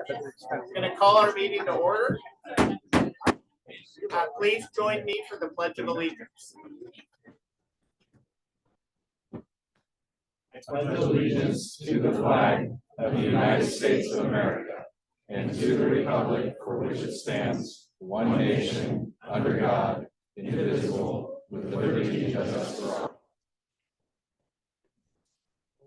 I'm going to call our meeting to order. Please join me for the Pledge of Allegiance. I pledge allegiance to the flag of the United States of America and to the republic for which it stands, one nation, under God, indivisible, with liberty and justice for all.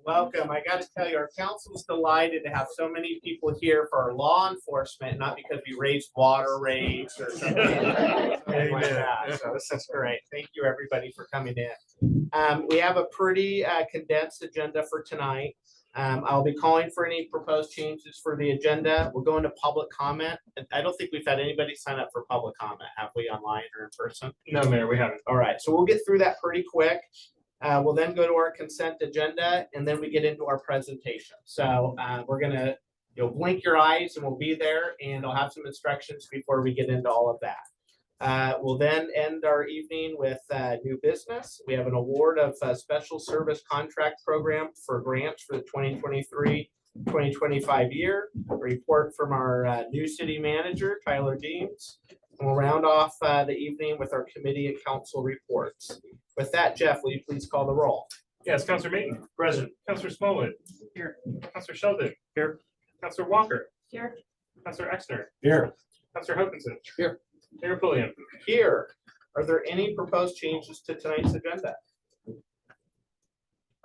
Welcome. I got to tell you, our council is delighted to have so many people here for our law enforcement, not because we raised water rates or something like that. So this is great. Thank you, everybody, for coming in. We have a pretty condensed agenda for tonight. I'll be calling for any proposed changes for the agenda. We'll go into public comment. I don't think we've had anybody sign up for public comment, have we, online or in person? No, Mayor, we haven't. All right, so we'll get through that pretty quick. We'll then go to our consent agenda, and then we get into our presentation. So we're gonna, blink your eyes, and we'll be there, and I'll have some instructions before we get into all of that. We'll then end our evening with new business. We have an award of special service contract program for grants for the 2023-2025 year. A report from our new city manager, Tyler Deems. And we'll round off the evening with our committee and council reports. With that, Jeff, will you please call the roll? Yes, Councilor Mayton. Present. Councilor Smallwood. Here. Councilor Sheldon. Here. Councilor Walker. Here. Councilor Exner. Here. Councilor Hokinson. Here. Mayor Pulliam. Here. Are there any proposed changes to tonight's agenda?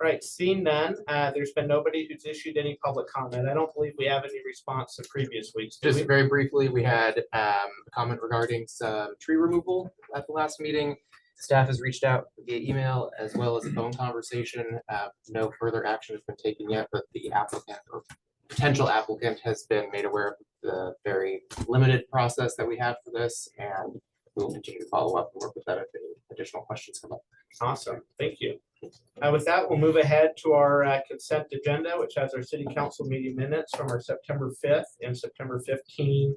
All right, seeing none, there's been nobody who's issued any public comment. I don't believe we have any response to previous weeks. Just very briefly, we had a comment regarding some tree removal at the last meeting. Staff has reached out via email as well as a phone conversation. No further action has been taken yet, but the applicant or potential applicant has been made aware of the very limited process that we have for this, and we will continue to follow up and work with that if any additional questions come up. Awesome, thank you. With that, we'll move ahead to our consent agenda, which has our city council meeting minutes from our September 5th and September 15th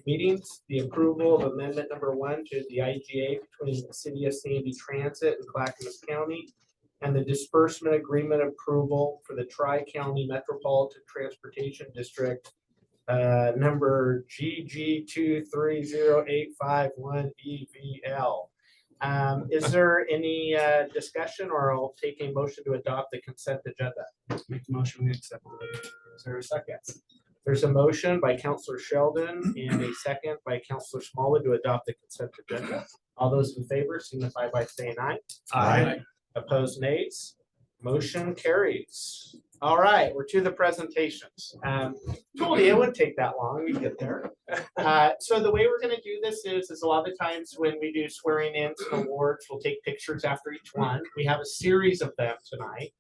meetings. The approval of amendment number 1 to the IGA between the city of Sandy Transit and Clackamas County, and the disbursement agreement approval for the Tri-County Metropolitan Transportation District number GG2308551EVL. Is there any discussion, or I'll take a motion to adopt the consent agenda? Make the motion, we accept. Is there a second? There's a motion by Councilor Sheldon and a second by Councilor Smallwood to adopt the consent agenda. All those in favor signify by saying aye. Aye. Opposed, nays. Motion carries. All right, we're to the presentations. Told you it wouldn't take that long. We get there. So the way we're going to do this is a lot of times when we do swearing in and awards, we'll take pictures after each one. We have a series of them tonight.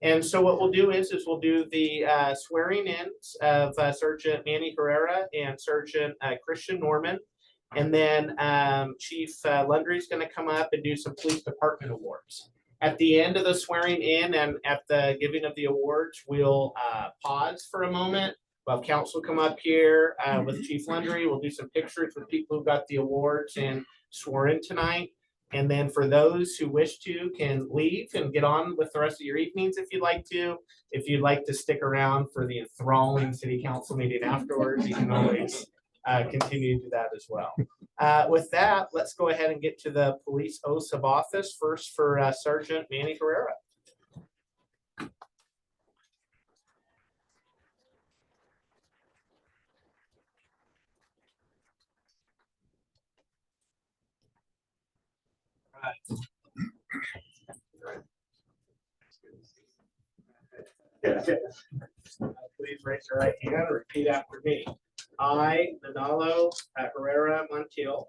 And so what we'll do is we'll do the swearing in of Sergeant Manny Herrera and Sergeant Christian Norman. And then Chief Lundry is going to come up and do some police department awards. At the end of the swearing in and at the giving of the awards, we'll pause for a moment. We'll have council come up here with Chief Lundry. We'll do some pictures with people who got the awards and swore in tonight. And then for those who wish to can leave and get on with the rest of your evenings if you'd like to. If you'd like to stick around for the enthralling city council meeting afterwards, you can always continue to do that as well. With that, let's go ahead and get to the police oaths of office. First for Sergeant Manny Herrera. Please raise your right hand and repeat after me. I, Manalo Herrera Montiel,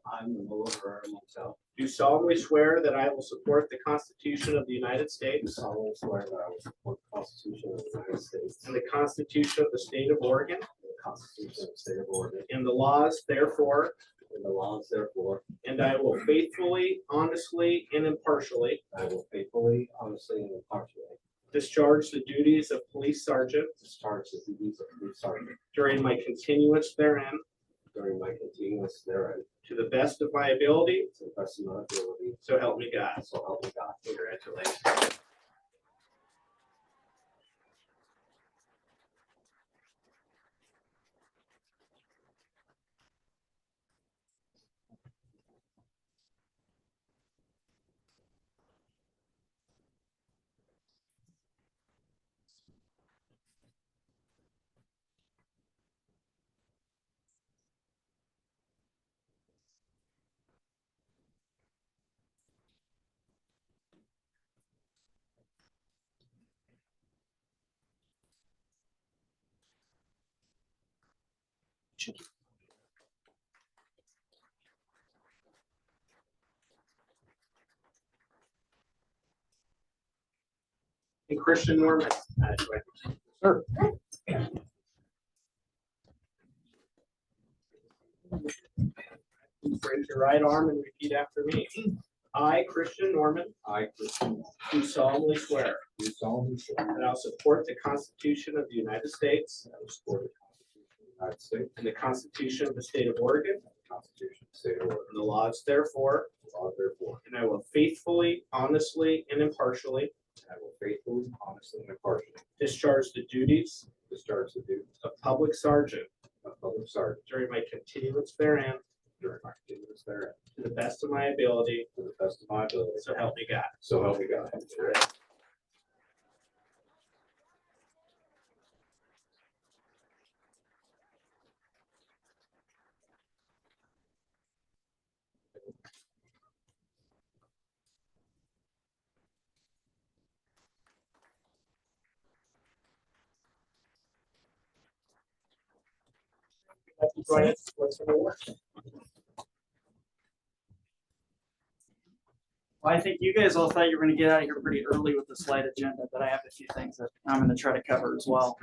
do solemnly swear that I will support the Constitution of the United States I will swear that I will support the Constitution of the United States and the Constitution of the State of Oregon and the Constitution of the State of Oregon and the laws therefore, and the laws therefore. and I will faithfully, honestly, and impartially I will faithfully, honestly, and impartially discharge the duties of police sergeant discharge the duties of police sergeant during my continuance therein during my continuance therein to the best of my ability, to the best of my ability. so help me God. So help me God. Congratulations. And Christian Norman. Sure. Raise your right arm and repeat after me. I, Christian Norman, I, Christian Norman, do solemnly swear do solemnly swear that I will support the Constitution of the United States that I will support the Constitution of the United States and the Constitution of the State of Oregon and the Constitution of the State of Oregon, and the laws therefore, the law therefore, and I will faithfully, honestly, and impartially and I will faithfully, honestly, and impartially discharge the duties discharge the duties of public sergeant of public sergeant during my continuance therein during my continuance therein, to the best of my ability, to the best of my ability. so help me God. So help me God. Join us. What's the reward? Well, I think you guys all thought you were gonna get out of here pretty early with the slide agenda, but I have a few things that I'm gonna try to cover as well.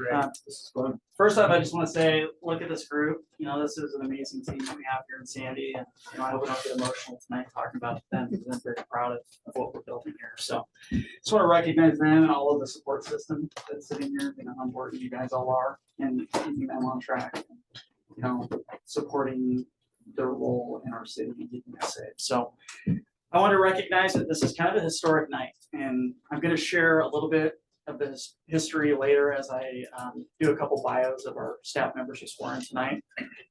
This is fun. First off, I just wanna say, look at this group, this is an amazing team that we have here in Sandy, and, I hope we don't get emotional tonight talking about them, because I'm very proud of what we're building here, so. Just wanna recognize them and all of the support system that's sitting here, on board, you guys all are, and keeping them on track, supporting their role in our city and keeping us safe, so. I want to recognize that this is kind of a historic night, and I'm going to share a little bit of this history later as I do a couple bios of our staff members who swore in tonight.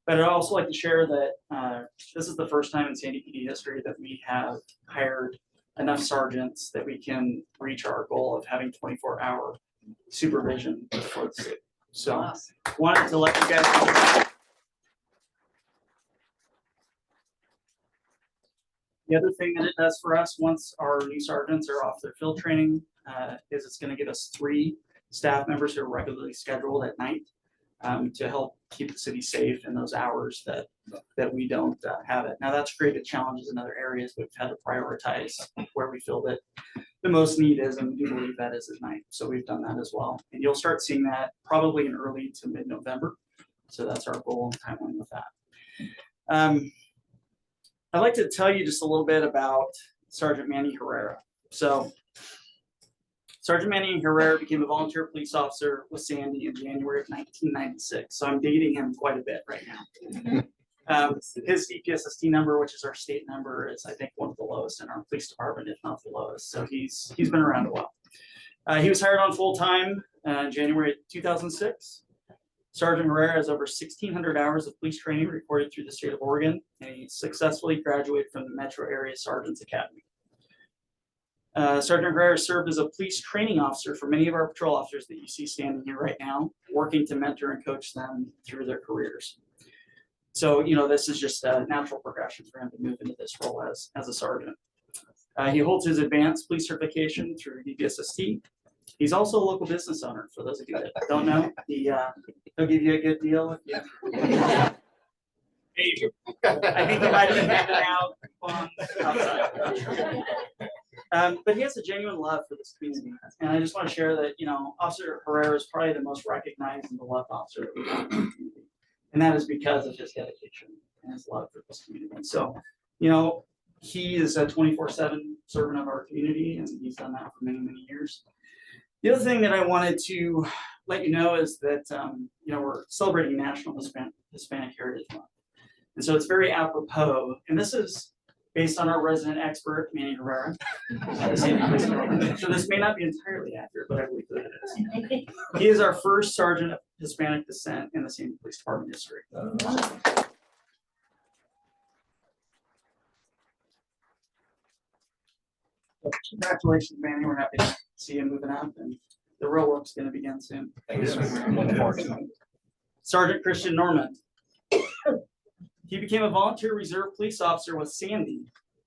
But I'd also like to share that this is the first time in Sandy PD history that we have hired enough sergeants that we can reach our goal of having 24-hour supervision for the city. So wanted to let you guys know. The other thing that it does for us, once our new sergeants are off their field training, is it's going to give us 3 staff members who are regularly scheduled at night to help keep the city safe in those hours that we don't have it. Now that's created challenges in other areas. We've had to prioritize where we feel that the most need is, and we do believe that is at night. So we've done that as well. And you'll start seeing that probably in early to mid-November. So that's our goal and timeline with that. I'd like to tell you just a little bit about Sergeant Manny Herrera. So Sergeant Manny Herrera became a volunteer police officer with Sandy in January of 1996. So I'm dating him quite a bit right now. His EPSST number, which is our state number, is I think one of the lowest in our police department, if not the lowest. So he's been around a while. He was hired on full time in January 2006. Sergeant Herrera has over 1,600 hours of police training recorded through the state of Oregon, and he successfully graduated from the Metro Area Sergeants Academy. Sergeant Herrera served as a police training officer for many of our patrol officers that you see standing here right now, working to mentor and coach them through their careers. So, this is just a natural progression for him to move into this role as a sergeant. He holds his advanced police certification through DPSST. He's also a local business owner, for those of you that don't know. He'll give you a good deal. I think he might have been handing out coupons outside. But he has a genuine love for this community. And I just want to share that, Officer Herrera is probably the most recognized and beloved officer that we have in the community. And that is because of his dedication and his love for this community. So, he is a 24/7 servant of our community, and he's done that for many, many years. The other thing that I wanted to let you know is that, we're celebrating National Hispanic Heritage Month. And so it's very apropos, and this is based on our resident expert, Manny Herrera. So this may not be entirely accurate, but I believe that it is. He is our first sergeant of Hispanic descent in the Sandy Police Department history. Congratulations, Manny. We're happy to see you moving up, and the real work's going to begin soon. Sergeant Christian Norman. He became a volunteer reserve police officer with Sandy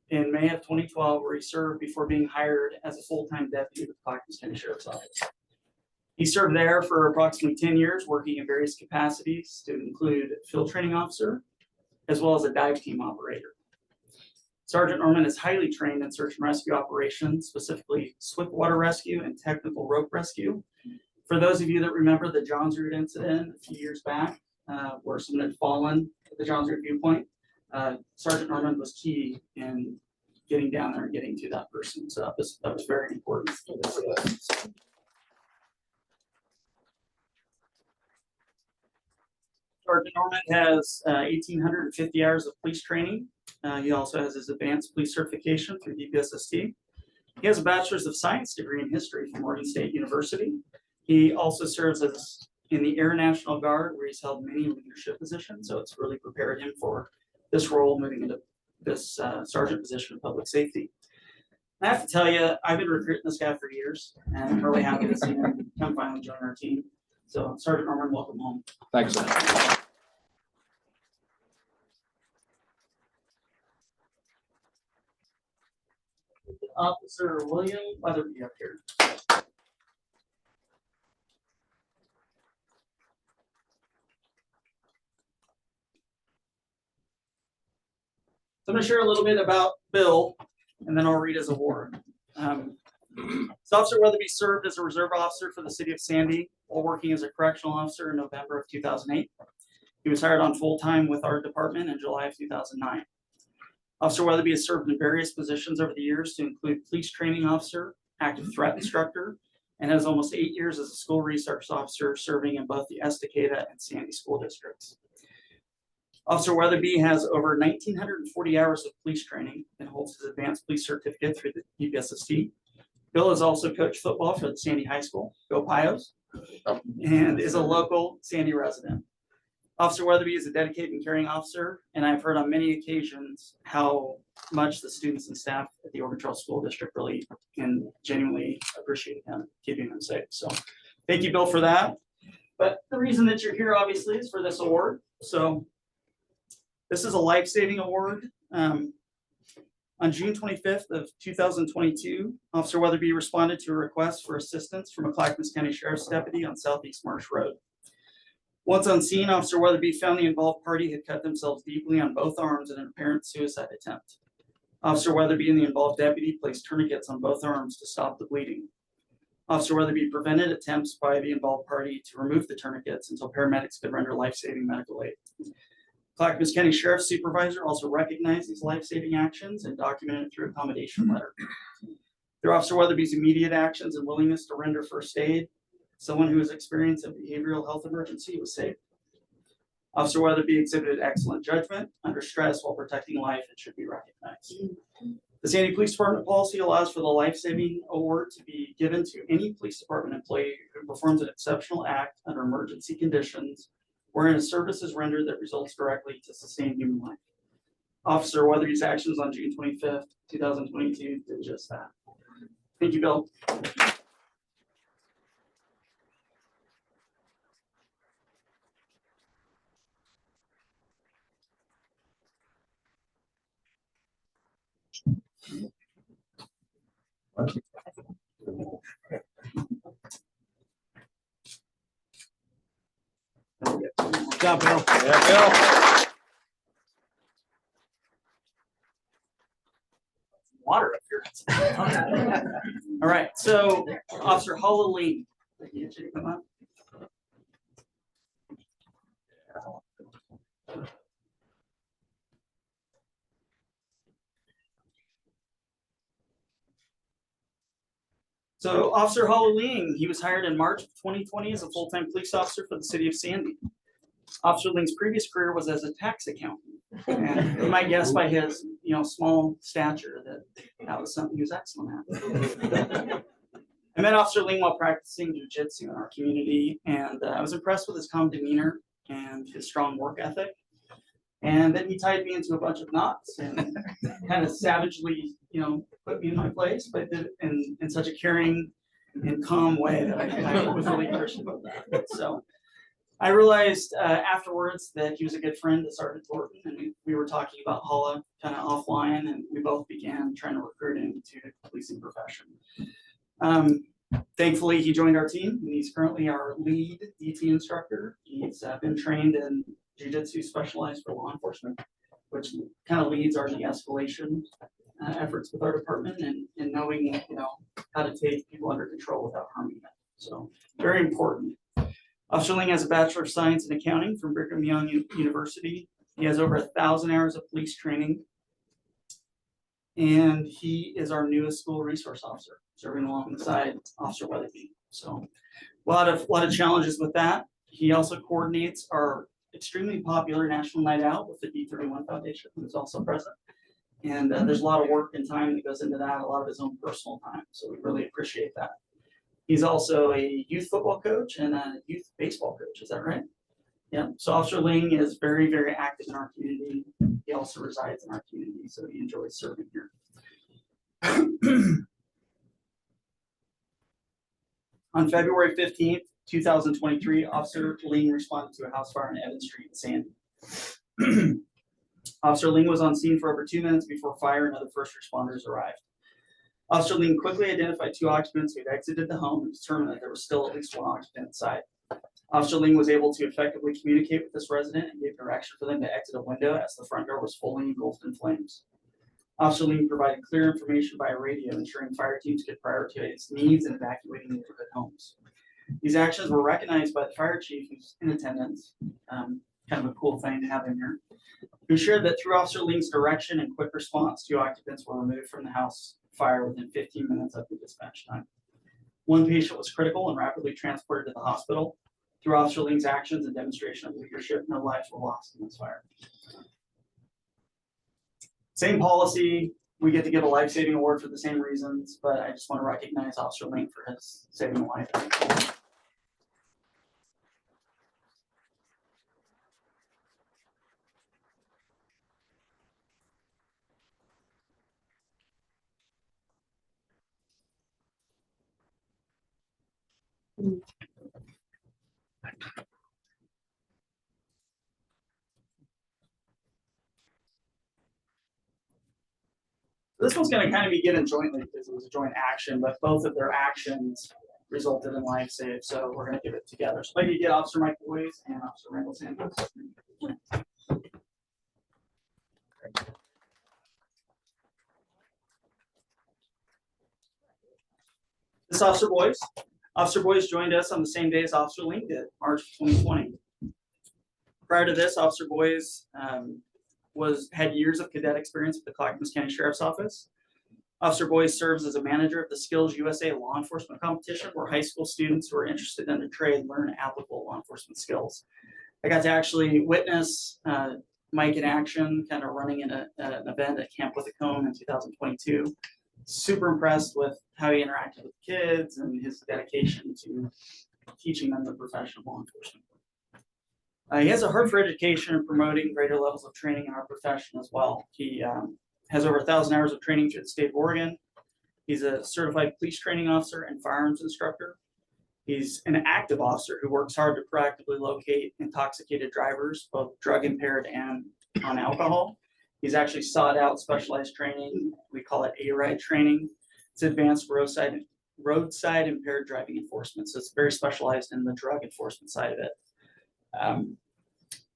in May of 2012, where he served before being hired as a full-time deputy with the Clackamas County Sheriff's Office. He served there for approximately 10 years, working in various capacities to include field training officer, as well as a dive team operator. Sergeant Norman is highly trained in search and rescue operations, specifically swift water rescue and technical rope rescue. For those of you that remember the Johns Root incident a few years back, where someone had fallen at the Johns Root viewpoint, Sergeant Norman was key in getting down there and getting to that person. So that was very important. Sergeant Norman has 1,850 hours of police training. He also has his advanced police certification through DPSST. He has a bachelor's of science degree in history from Oregon State University. He also serves as in the Air National Guard, where he's held many leadership positions. So it's really prepared him for this role, moving into this sergeant position in public safety. I have to tell you, I've been recruiting this guy for years, and I'm really happy to see him come finally join our team. So Sergeant Norman, welcome home. Thanks, sir. Officer William Weatherby up here. So I'm going to share a little bit about Bill, and then I'll read his award. So Officer Weatherby served as a reserve officer for the city of Sandy while working as a correctional officer in November of 2008. He was hired on full-time with our department in July of 2009. Officer Weatherby has served in various positions over the years to include police training officer, active threat instructor, and has almost 8 years as a school resource officer serving in both the Estacada and Sandy school districts. Officer Weatherby has over 1,940 hours of police training and holds his advanced police certificate through the DPSST. Bill has also coached football for the Sandy High School, Go Pios, and is a local Sandy resident. Officer Weatherby is a dedicated and caring officer, and I've heard on many occasions how much the students and staff at the Oregon Trail School District really and genuinely appreciate him keeping them safe. So thank you, Bill, for that. But the reason that you're here, obviously, is for this award. So this is a life-saving award. On June 25th of 2022, Officer Weatherby responded to a request for assistance from a Clackamas County Sheriff's deputy on Southeast Marsh Road. Once on scene, Officer Weatherby found the involved party had cut themselves deeply on both arms in an apparent suicide attempt. Officer Weatherby and the involved deputy placed tourniquets on both arms to stop the bleeding. Officer Weatherby prevented attempts by the involved party to remove the tourniquets until paramedics could render life-saving medical aid. Clackamas County Sheriff's Supervisor also recognized these life-saving actions and documented it through a commendation letter. Through Officer Weatherby's immediate actions and willingness to render first aid, someone who has experienced a behavioral health emergency was saved. Officer Weatherby exhibited excellent judgment under stress while protecting life and should be recognized. The Sandy Police Department policy allows for the life-saving award to be given to any police department employee who performs an exceptional act under emergency conditions wherein a service is rendered that results directly to sustain human life. Officer Weatherby's actions on June 25th, 2022 did just that. Thank you, Bill. Good job, Bill. Yeah, Bill. Water up here. All right, so Officer Halloween. Come on. So Officer Halloween, he was hired in March of 2020 as a full-time police officer for the city of Sandy. Officer Ling's previous career was as a tax accountant. And you might guess by his, small stature that was something he was excellent at. I met Officer Ling while practicing jiu-jitsu in our community, and I was impressed with his calm demeanor and his strong work ethic. And then he tied me into a bunch of knots and kind of savagely, put me in my place, but did it in such a caring and calm way that I was really appreciative of that. So I realized afterwards that he was a good friend to Sergeant Thornton, and we were talking about Holla kind of offline, and we both began trying to recruit him to the policing profession. Thankfully, he joined our team and he's currently our lead DT instructor. He's been trained in jiu-jitsu specialized for law enforcement, which kind of leads our de-escalation efforts with our department and knowing, how to take people under control without harming them. So very important. Officer Ling has a Bachelor of Science in Accounting from Brigham Young University. He has over 1,000 hours of police training. And he is our newest school resource officer, serving alongside Officer Weatherby. So a lot of challenges with that. He also coordinates our extremely popular National Night Out with the D31 Foundation, who's also present. And there's a lot of work and time that goes into that, a lot of his own personal time. So we really appreciate that. He's also a youth football coach and a youth baseball coach. Is that right? Yeah. So Officer Ling is very, very active in our community. He also resides in our community, so he enjoys serving here. On February 15th, 2023, Officer Ling responded to a house fire on Evans Street in Sandy. Officer Ling was on scene for over 2 minutes before fire and other first responders arrived. Officer Ling quickly identified 2 occupants who had exited the home and determined that there was still at least 1 occupant inside. Officer Ling was able to effectively communicate with this resident and gave direction for them to exit a window as the front door was fully engulfed in flames. Officer Ling provided clear information via radio, ensuring fire teams could prioritize needs in evacuating neighborhood homes. These actions were recognized by the fire chief, who's in attendance, kind of a cool thing to have in here, who shared that through Officer Ling's direction and quick response, 2 occupants were removed from the house fire within 15 minutes of the dispatch time. 1 patient was critical and rapidly transported to the hospital. Through Officer Ling's actions and demonstration of leadership, no lives were lost in this fire. Same policy, we get to give a life-saving award for the same reasons, but I just want to recognize Officer Ling for his saving a life. This one's going to kind of be given jointly because it was a joint action, but both of their actions resulted in life save. So we're going to give it together. So maybe you get Officer Mike Boyes and Officer Randall Santos. This is Officer Boyes. Officer Boyes joined us on the same day as Officer Ling did, March 2020. Prior to this, Officer Boyes had years of cadet experience with the Clackamas County Sheriff's Office. Officer Boyes serves as a manager of the Skills USA Law Enforcement Competition, where high school students who are interested in the trade learn applicable law enforcement skills. I got to actually witness Mike in action, kind of running in an event at Camp with a Cone in 2022. Super impressed with how he interacted with kids and his dedication to teaching them the profession of law enforcement. He has a heart for education and promoting greater levels of training in our profession as well. He has over 1,000 hours of training through the state of Oregon. He's a certified police training officer and firearms instructor. He's an active officer who works hard to proactively locate intoxicated drivers, both drug impaired and on alcohol. He's actually sought out specialized training. We call it ARIDE training. It's advanced roadside impaired driving enforcement. So it's very specialized in the drug enforcement side of it.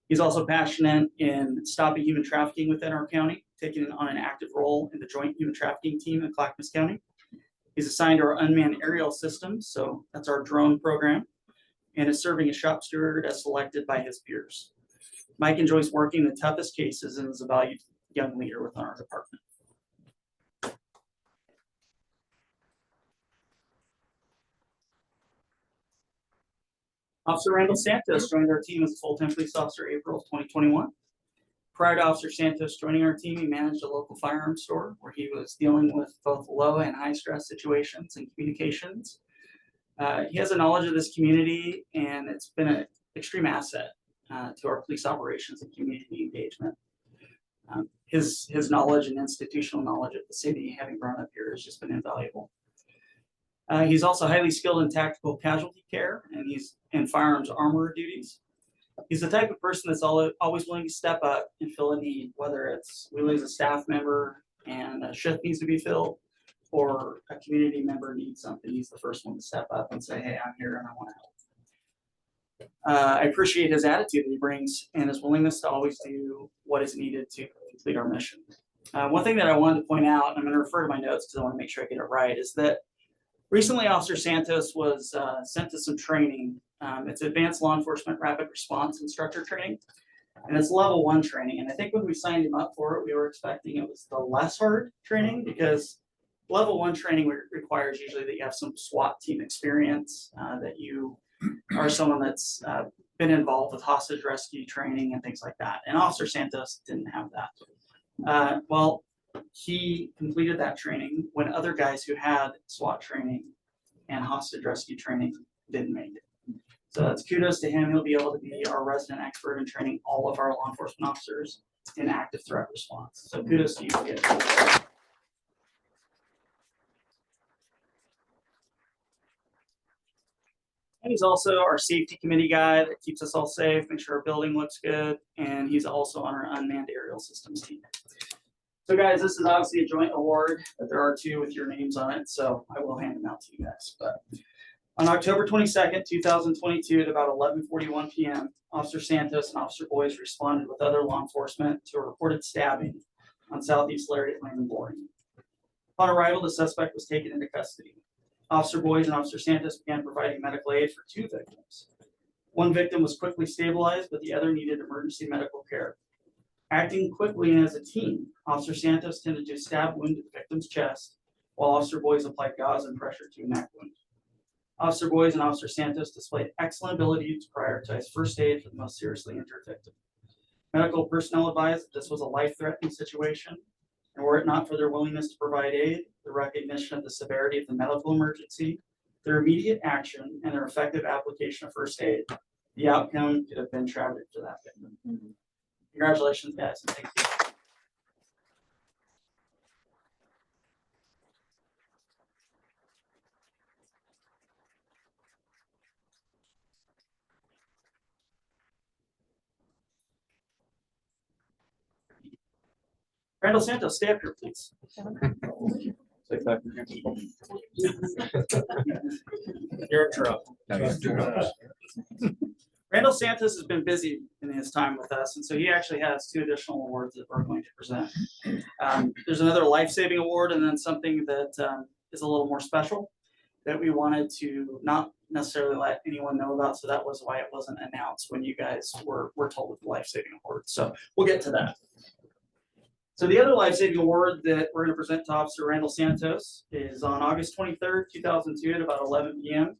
He's also passionate in stopping human trafficking within our county, taking on an active role in the Joint Human Trafficking Team in Clackamas County. He's assigned to our unmanned aerial systems, so that's our drone program, and is serving as shop steward as selected by his peers. Mike enjoys working the toughest cases and is a valued young leader within our department. Officer Randall Santos joined our team as a full-time police officer April of 2021. Prior to Officer Santos joining our team, he managed a local firearms store where he was dealing with both low and high stress situations and communications. He has a knowledge of this community, and it's been an extreme asset to our police operations and community engagement. His knowledge and institutional knowledge of the city, having grown up here, has just been invaluable. He's also highly skilled in tactical casualty care, and he's in firearms armorer duties. He's the type of person that's always willing to step up and fill a need, whether it's we lose a staff member and a shift needs to be filled, or a community member needs something, he's the first one to step up and say, hey, I'm here and I want to help. I appreciate his attitude that he brings and his willingness to always do what is needed to complete our mission. One thing that I wanted to point out, and I'm going to refer to my notes because I want to make sure I get it right, is that recently Officer Santos was sent to some training. It's Advanced Law Enforcement Rapid Response Instructor Training, and it's level 1 training. And I think when we signed him up for it, we were expecting it was the less hard training, because level 1 training requires usually that you have some SWAT team experience, that you are someone that's been involved with hostage rescue training and things like that. And Officer Santos didn't have that. Well, he completed that training when other guys who had SWAT training and hostage rescue training didn't make it. So that's kudos to him. He'll be able to be our resident expert in training all of our law enforcement officers in active threat response. So kudos to you. Kid. And he's also our safety committee guy that keeps us all safe, make sure our building looks good, and he's also on our unmanned aerial systems team. So guys, this is obviously a joint award, but there are 2 with your names on it, so I will hand them out to you guys. But on October 22nd, 2022, at about 11:41 p.m., Officer Santos and Officer Boyes responded with other law enforcement to a reported stabbing on Southeast Lariat Lane and Boring. Upon arrival, the suspect was taken into custody. Officer Boyes and Officer Santos began providing medical aid for 2 victims. One victim was quickly stabilized, but the other needed emergency medical care. Acting quickly and as a team, Officer Santos tended to stab wound to the victim's chest, while Officer Boyes applied gauze and pressure to a neck wound. Officer Boyes and Officer Santos displayed excellent ability to prioritize first aid for the most seriously injured victim. Medical personnel advised that this was a life-threatening situation, and were it not for their willingness to provide aid, the recognition of the severity of the medical emergency, their immediate action, and their effective application of first aid, the outcome could have been tragic for that victim. Congratulations, guys, and thank you. Randall Santos, stay up here, please. You're in trouble. Randall Santos has been busy in his time with us, and so he actually has 2 additional awards that we're going to present. There's another life-saving award, and then something that is a little more special that we wanted to not necessarily let anyone know about, so that was why it wasn't announced when you guys were told of the life-saving award. So we'll get to that. So the other life-saving award that we're going to present to Officer Randall Santos is on August 23rd, 2002 at about 11 p.m.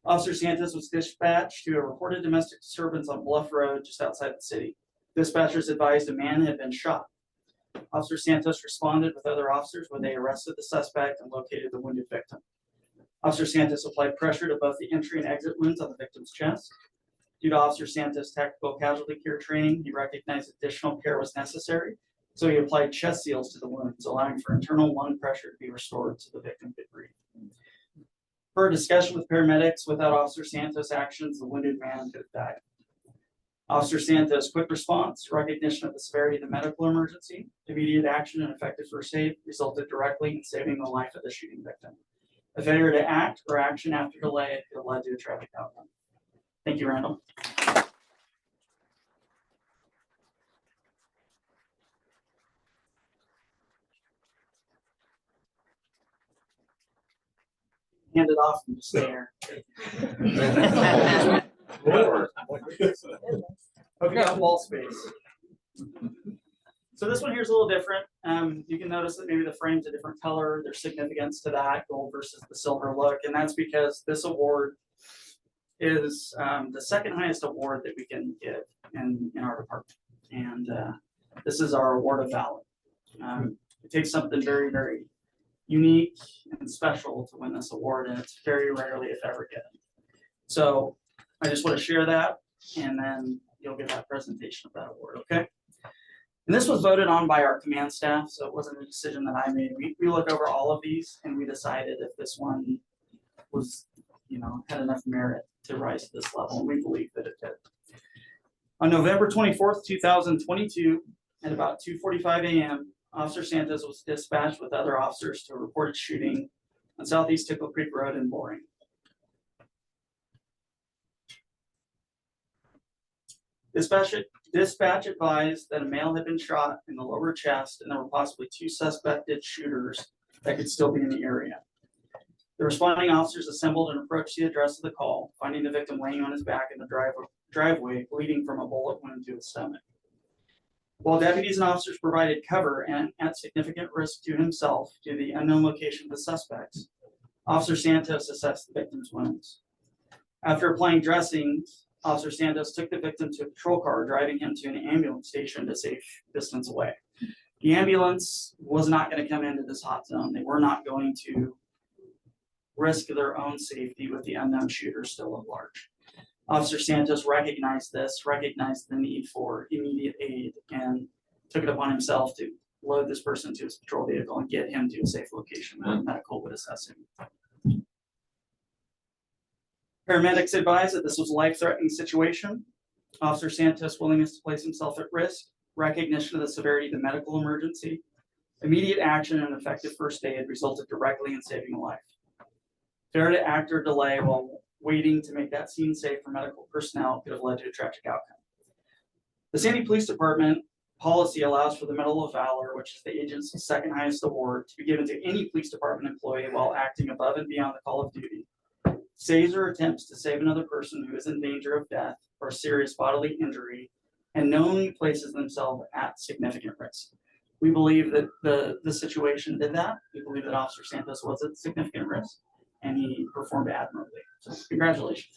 Officer Santos was dispatched to a reported domestic disturbance on Bluff Road just outside the city. Dispatchers advised a man had been shot. Officer Santos responded with other officers when they arrested the suspect and located the wounded victim. Officer Santos applied pressure to both the entry and exit wounds on the victim's chest. Due to Officer Santos' tactical casualty care training, he recognized additional care was necessary, so he applied chest seals to the wounds, allowing for internal lung pressure to be restored so the victim could breathe. Per discussion with paramedics, without Officer Santos' actions, the wounded man could have died. Officer Santos' quick response, recognition of the severity of the medical emergency, immediate action, and effective first aid resulted directly in saving the life of the shooting victim. A failure to act or action after delay could have led to a tragic outcome. Thank you, Randall. Hand it off and just stay here. Okay, got wall space. So this one here is a little different. You can notice that maybe the frame's a different color. There's significance to that, gold versus the silver look, and that's because this award is the second highest award that we can give in our department, and this is our award of valor. It takes something very, very unique and special to win this award, and it's very rarely, if ever, given. So I just want to share that, and then you'll get that presentation of that award, okay? And this was voted on by our command staff, so it wasn't a decision that I made. We looked over all of these, and we decided if this one was, had enough merit to rise to this level, and we believe that it did. On November 24th, 2022, at about 2:45 a.m., Officer Santos was dispatched with other officers to a reported shooting on Southeast Tickle Creek Road in Boring. Dispatch advised that a male had been shot in the lower chest and there were possibly 2 suspected shooters that could still be in the area. The responding officers assembled and approached the address of the call, finding the victim laying on his back in the driveway, bleeding from a bullet wound to his stomach. While deputies and officers provided cover and at significant risk to himself due to the unknown location of the suspects, Officer Santos assessed the victim's wounds. After applying dressings, Officer Santos took the victim to a patrol car, driving him to an ambulance station a safe distance away. The ambulance was not going to come into this hot zone. They were not going to risk their own safety with the unknown shooter still at large. Officer Santos recognized this, recognized the need for immediate aid, and took it upon himself to load this person to his patrol vehicle and get him to a safe location where medical would assess him. Paramedics advised that this was a life-threatening situation. Officer Santos' willingness to place himself at risk, recognition of the severity of the medical emergency, immediate action, and effective first aid resulted directly in saving a life. Failure to act or delay while waiting to make that scene safe for medical personnel could have led to a tragic outcome. The Sandy Police Department policy allows for the Medal of Valor, which is the agency's second highest award, to be given to any police department employee while acting above and beyond the call of duty, saves or attempts to save another person who is in danger of death or serious bodily injury, and knowingly places themselves at significant risk. We believe that the situation did that. We believe that Officer Santos was at significant risk, and he performed admirably. So congratulations.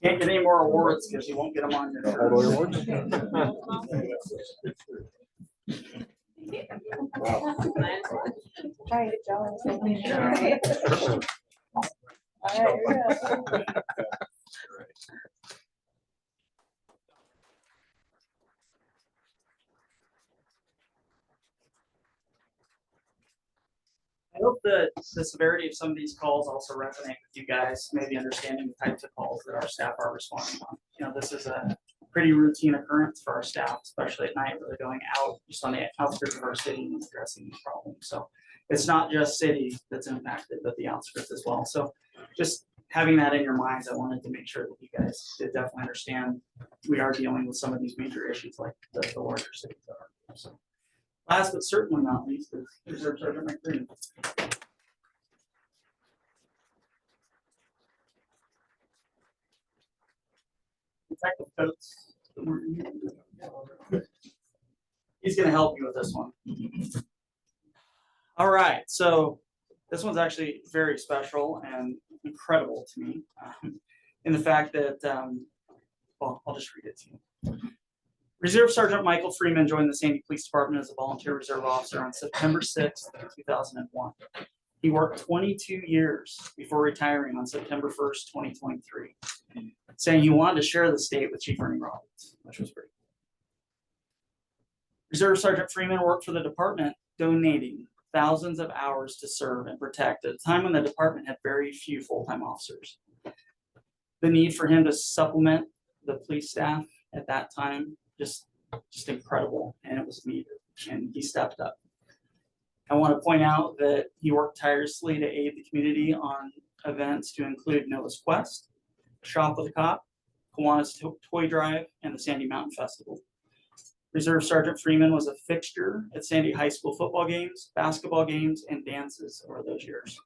Can't get any more awards because you won't get them on your shirt. Right, John. All right. I hope that the severity of some of these calls also resonate with you guys, maybe understanding the types of calls that our staff are responding on. You know, this is a pretty routine occurrence for our staff, especially at night where they're going out just on the outskirts of our city and addressing these problems. So it's not just city that's impacted, but the outskirts as well. So just having that in your minds, I wanted to make sure that you guys did definitely understand we are dealing with some of these major issues like the larger cities are. So last but certainly not least is Reserve Sergeant McCready. Detective Coates. He's going to help you with this one. All right, so this one's actually very special and incredible to me in the fact that, well, I'll just read it to you. Reserve Sergeant Michael Freeman joined the Sandy Police Department as a volunteer reserve officer on September 6th, 2001. He worked 22 years before retiring on September 1st, 2023, saying he wanted to share the state with Chief Ernie Roberts, which was great. Reserve Sergeant Freeman worked for the department, donating thousands of hours to serve and protect at a time when the department had very few full-time officers. The need for him to supplement the police staff at that time, just incredible, and it was needed, and he stepped up. I want to point out that he worked tirelessly to aid the community on events to include Noah's Quest, Shop with a Cop, Kiwanis Toy Drive, and the Sandy Mountain Festival. Reserve Sergeant Freeman was a fixture at Sandy High School football games, basketball games, and dances over those years.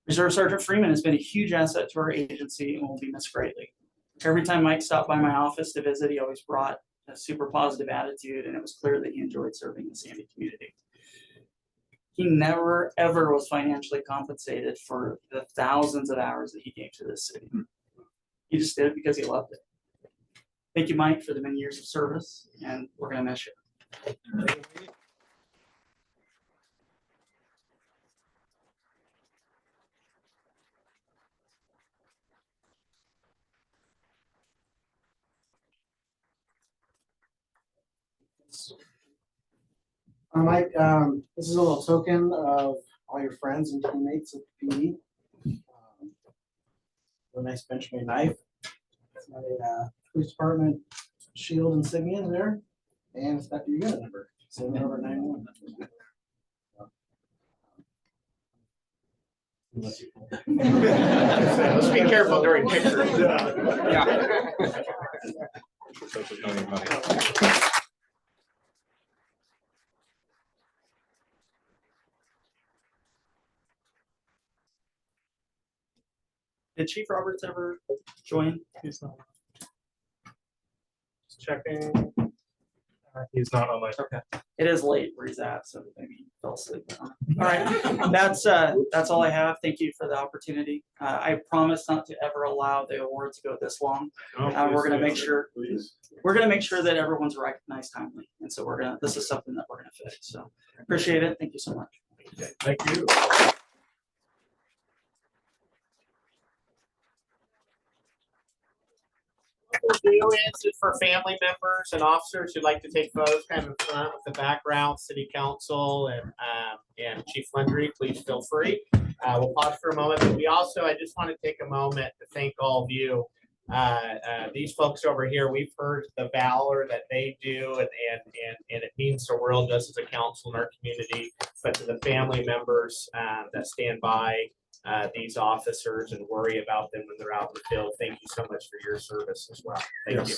Reserve Sergeant Freeman has been a huge asset to our agency and will be missed greatly. Every time Mike stopped by my office to visit, he always brought a super positive attitude, and it was clear that he enjoyed serving the Sandy community. He never, ever was financially compensated for the thousands of hours that he gave to this city. He just did it because he loved it. Thank you, Mike, for the many years of service, and we're going to miss you. Mike, this is a little token of all your friends and teammates at the PD. A nice Benchmade knife. It's got a police department shield insignia in there, and it's got your unit number, 791. Let's be careful during pictures. Such as knowing money. Did Chief Roberts ever join? He's not. Just checking. He's not online. Okay, it is late where he's at, so maybe he fell asleep. All right, that's all I have. Thank you for the opportunity. I promise not to ever allow the award to go this long. We're gonna make sure that everyone's recognized timely, and so this is something that we're gonna fix. So appreciate it. Thank you so much. Thank you. What we'll do is for family members and officers who'd like to take photos kind of in front with the background, city council and Chief Landry, please feel free. We'll pause for a moment, but I just want to take a moment to thank all of you. These folks over here, we've heard the valor that they do and it means the world to us as a council in our community, but to the family members that stand by these officers and worry about them when they're out in the field. Thank you so much for your service as well. Thank you.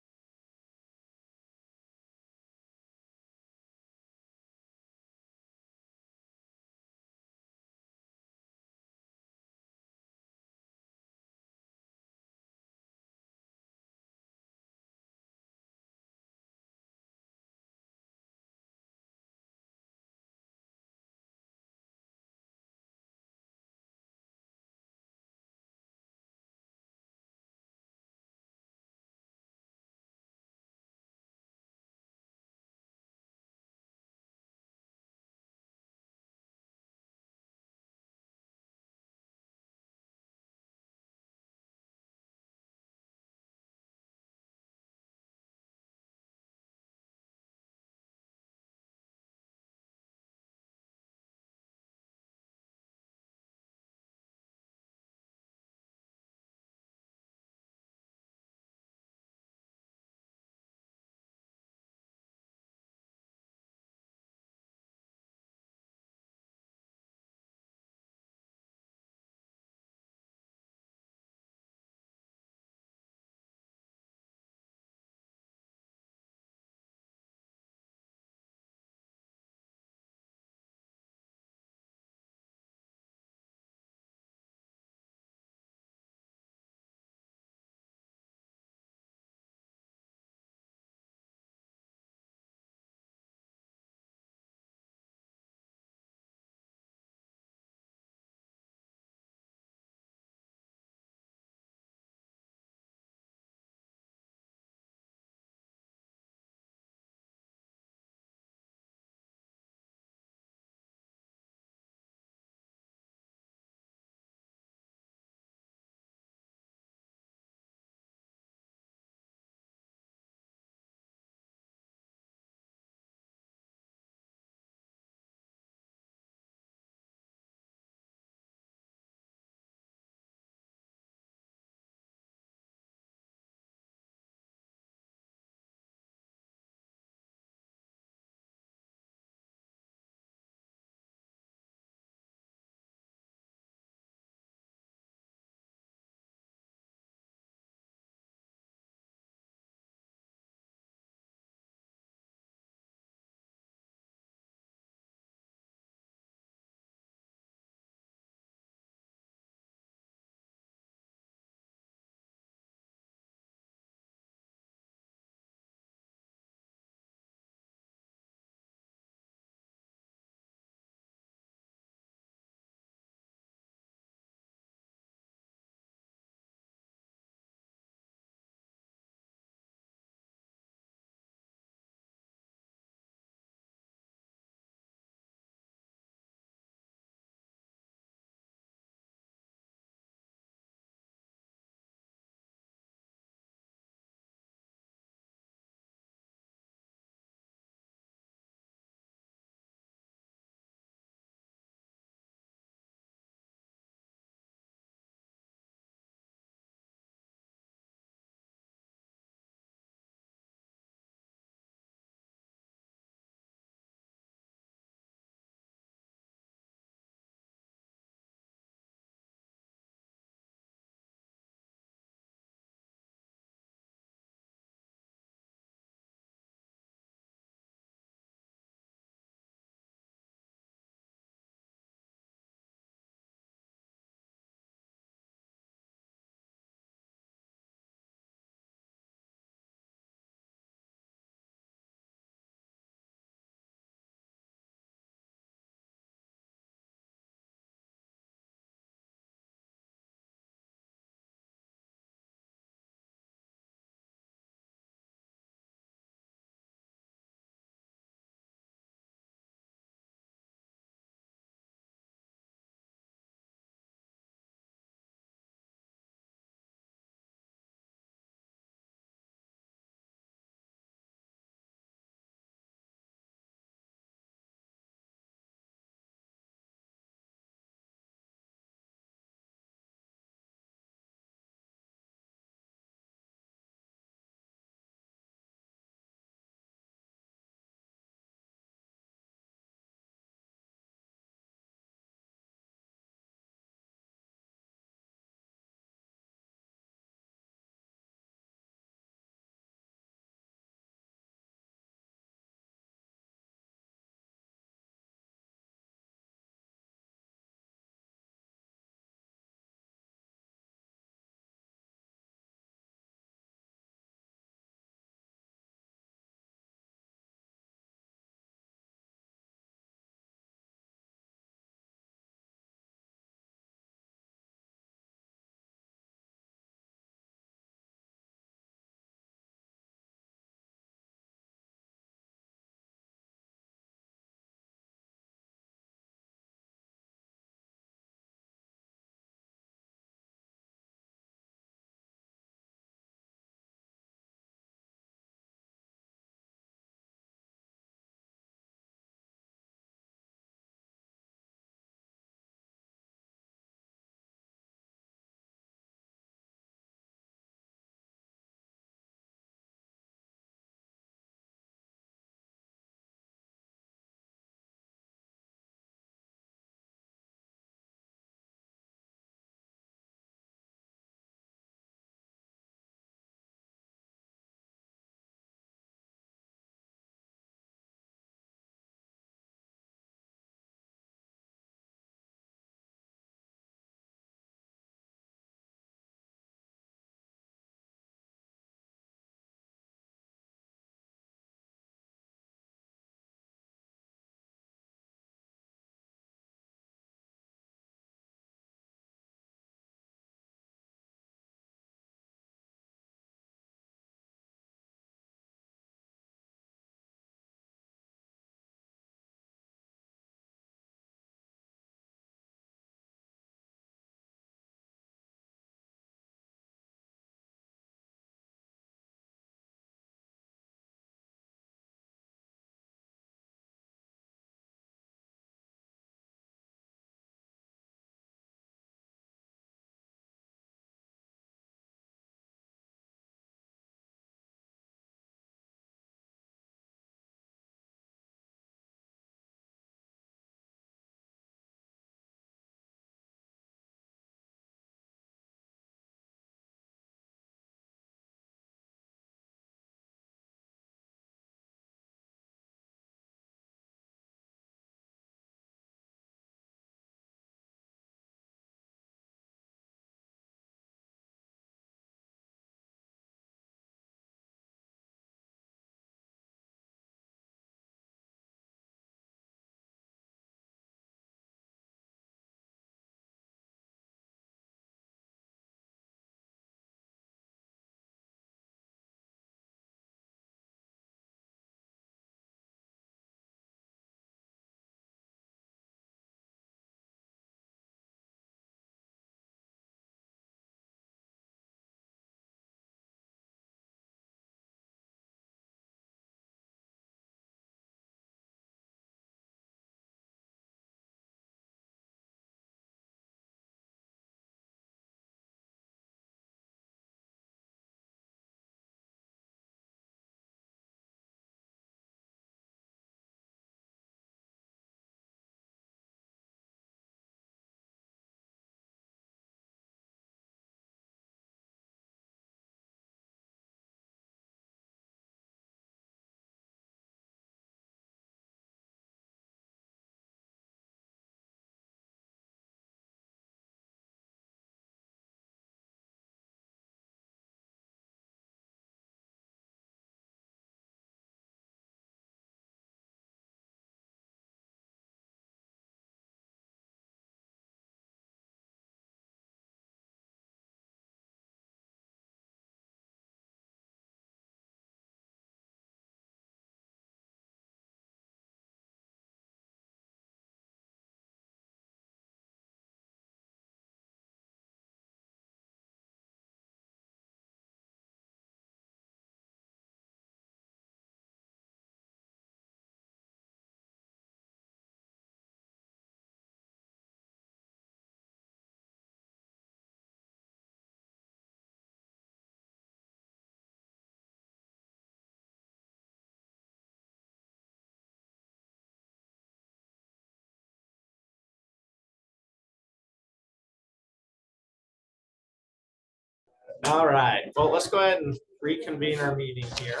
All right, well, let's go ahead and reconvene our meeting here.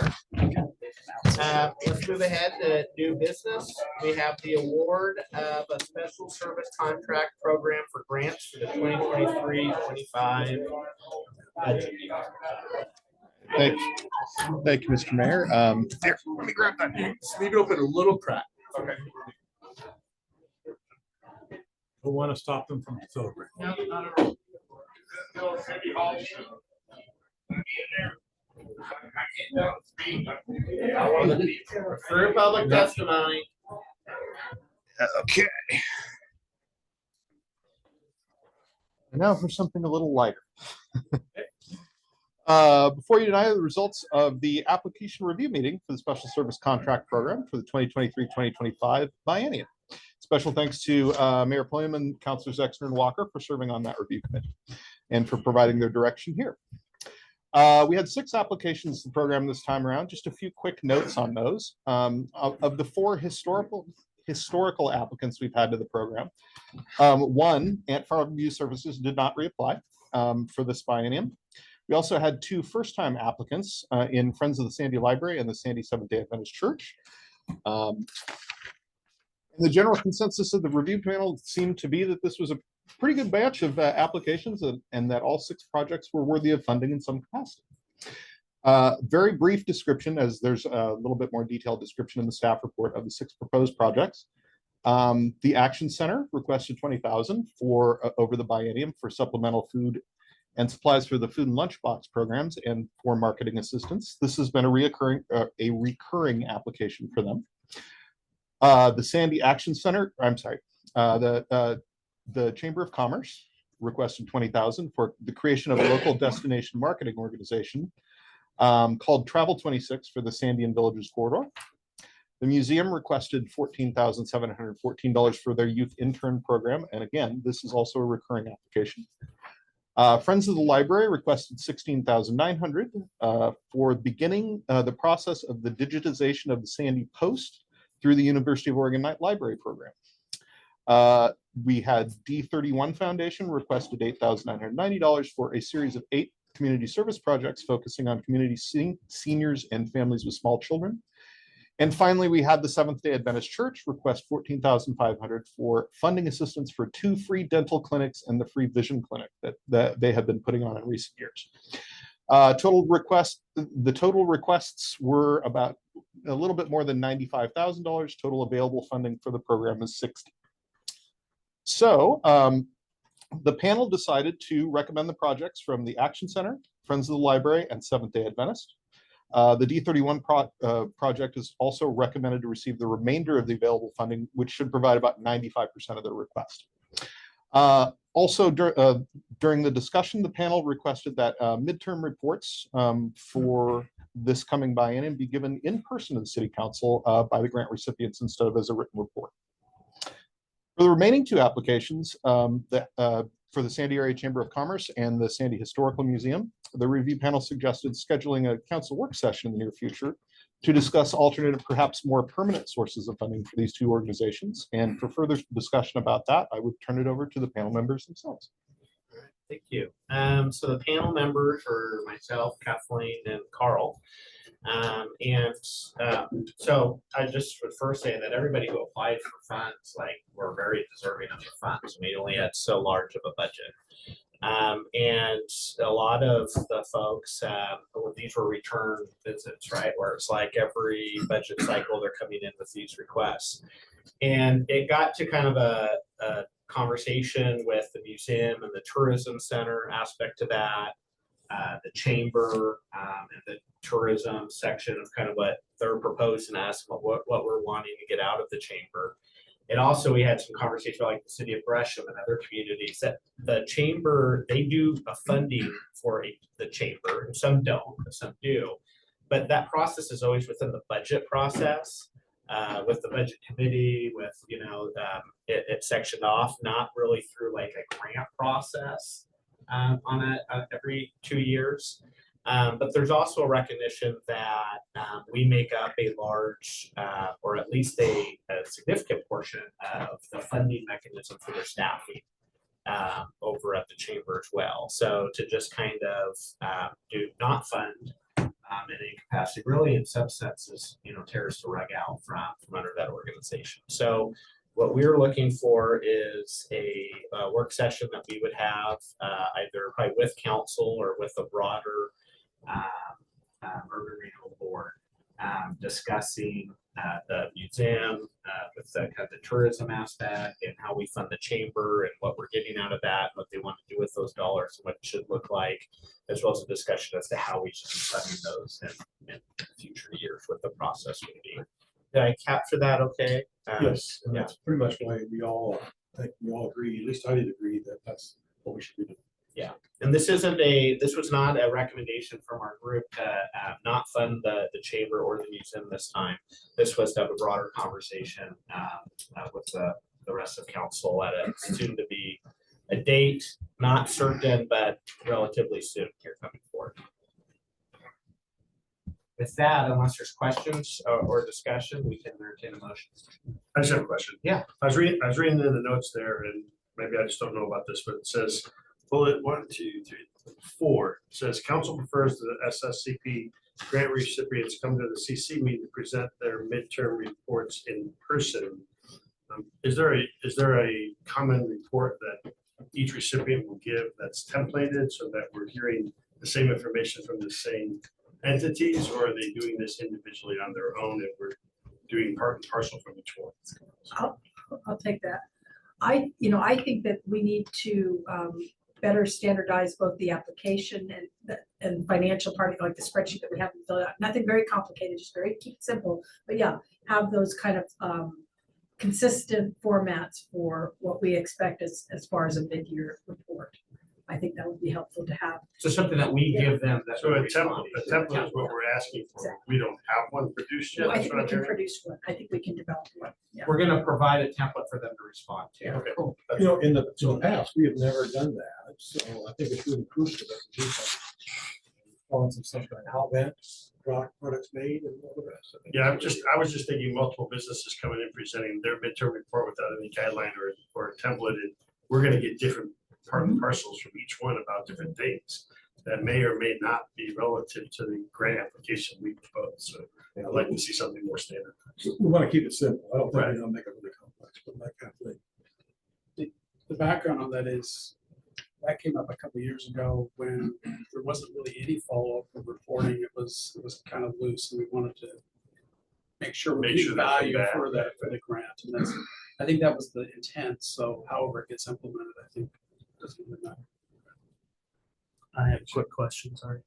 Let's move ahead to new business. We have the award of a special service contract program for grants for the 2023-25 budget year. Thank you, Mr. Mayor. Here, let me grab that. Just leave it open a little crack. Okay. Don't want to stop them from celebrating. For public testimony. Okay. And now for something a little lighter. Before you tonight are the results of the application review meeting for the Special Service Contract Program for the 2023-2025 biennium. Special thanks to Mayor Pulliam and Councilors Exner and Walker for serving on that review committee and for providing their direction here. We had 6 applications to the program this time around. Just a few quick notes on those. Of the 4 historical applicants we've had to the program, 1, Ant Farm View Services, did not reapply for this biennium. We also had 2 first-time applicants in Friends of the Sandy Library and the Sandy Seventh-day Adventist Church. The general consensus of the review panel seemed to be that this was a pretty good batch of applications and that all 6 projects were worthy of funding in some capacity. Very brief description, as there's a little bit more detailed description in the staff report of the 6 proposed projects. The Action Center requested $20,000 for over the biennium for supplemental food and supplies for the food and lunchbox programs and for marketing assistance. This has been a recurring application for them. The Sandy Action Center, the Chamber of Commerce requested $20,000 for the creation of a local destination marketing organization called Travel 26 for the Sandy and Villages corridor. The museum requested $14,714 for their youth intern program. And again, this is also a recurring application. Friends of the Library requested $16,900 for beginning the process of the digitization of the Sandy Post through the University of Oregon Night Library program. We had D31 Foundation requested $8,990 for a series of 8 community service projects focusing on community seniors and families with small children. And finally, we had the Seventh-day Adventist Church request $14,500 for funding assistance for 2 free dental clinics and the free vision clinic that they have been putting on in recent years. The total requests were about a little bit more than $95,000. Total available funding for the program is $60,000. So the panel decided to recommend the projects from the Action Center, Friends of the Library, and Seventh-day Adventist. The D31 project is also recommended to receive the remainder of the available funding, which should provide about 95% of their request. Also, during the discussion, the panel requested that midterm reports for this coming biennium be given in person to the City Council by the grant recipients instead of as a written report. For the remaining 2 applications, for the Sandy Area Chamber of Commerce and the Sandy Historical Museum, the review panel suggested scheduling a council work session in the near future to discuss alternate and perhaps more permanent sources of funding for these 2 organizations. And for further discussion about that, I would turn it over to the panel members themselves. Thank you. So the panel members are myself, Kathleen, and Carl. So I just would first say that everybody who applied for funds, were very deserving of the funds. We only had so large of a budget. And a lot of the folks, these were return visits, right? Where it's like every budget cycle, they're coming in with these requests. And it got to kind of a conversation with the museum and the tourism center aspect to that, the chamber and the tourism section of kind of what they're proposing us, what we're wanting to get out of the chamber. And also we had some conversation about the city of Gresham and other communities that the chamber, they do a funding for the chamber, and some don't, but some do. But that process is always within the budget process, with the budget committee, with, it's sectioned off, not really through a grant process on every 2 years. But there's also a recognition that we make up a large, or at least a significant portion of the funding mechanism for their staffing. over at the chamber as well. So to just kind of do not fund in any capacity, really in some senses, tears the rug out from under that organization. So what we're looking for is a work session that we would have either probably with council or with a broader urban renewal board discussing the museum with the kind of the tourism aspect and how we fund the chamber and what we're getting out of that, what they want to do with those dollars, and what it should look like, as well as a discussion as to how we should be funding those in future years, what the process would be. Did I capture that okay? Yes, and yeah. that's pretty much why I think we all agree, at least I did agree that that's what we should be doing. And this was not a recommendation from our group to not fund the chamber or the museum this time. This was to have a broader conversation with the rest of council at a soon to be a date, not certain, but relatively soon here coming forward. With that, unless there's questions or discussion, we can entertain a motion. I just have a question. Yeah. I was reading in the notes there, and maybe I just don't know about this, but it says bullet 1, 2, 3, 4 says council prefers the SSCP grant recipients come to the CC meeting to present their midterm reports in person. Is there a common report that each recipient will give that's templated so that we're hearing the same information from the same entities, or are they doing this individually on their own and we're doing part and parcel from each one? I'll take that. I think that we need to better standardize both the application and financial part, like the spreadsheet that we have to fill out. Nothing very complicated, just keep it simple. But yeah, have those kind of consistent formats for what we expect as far as a mid-year report. I think that would be helpful to have. So something that we give them. That So we're a responding template to. is what we're asking for. Exactly. We don't have one produced yet. Well, I That's think what we I'm can hearing. produce one. I think we can develop one. Yeah. We're gonna provide a template for them to respond to. Okay. Cool. That's- You know, in the past, we have never done that, so I think it's really crucial that we do something. On some stuff like how that products made and all the rest of it. Yeah, I was just thinking multiple businesses coming in presenting their midterm report without any guideline or template. And we're gonna get different part and parcels from each one about different things that may or may not be relative to the grant application we propose. So I'd like to see something more standard. So we want to keep it simple. I don't think Right. we don't make it really complex, but that kind of thing. The background on that is, that came up a couple of years ago when there wasn't really any follow-up of reporting. It was kind of loose, and we wanted to make sure we Make get sure that's value back. for the grant. And I think that was the intent. So however it gets implemented, I think doesn't really matter. I have a quick question, sorry.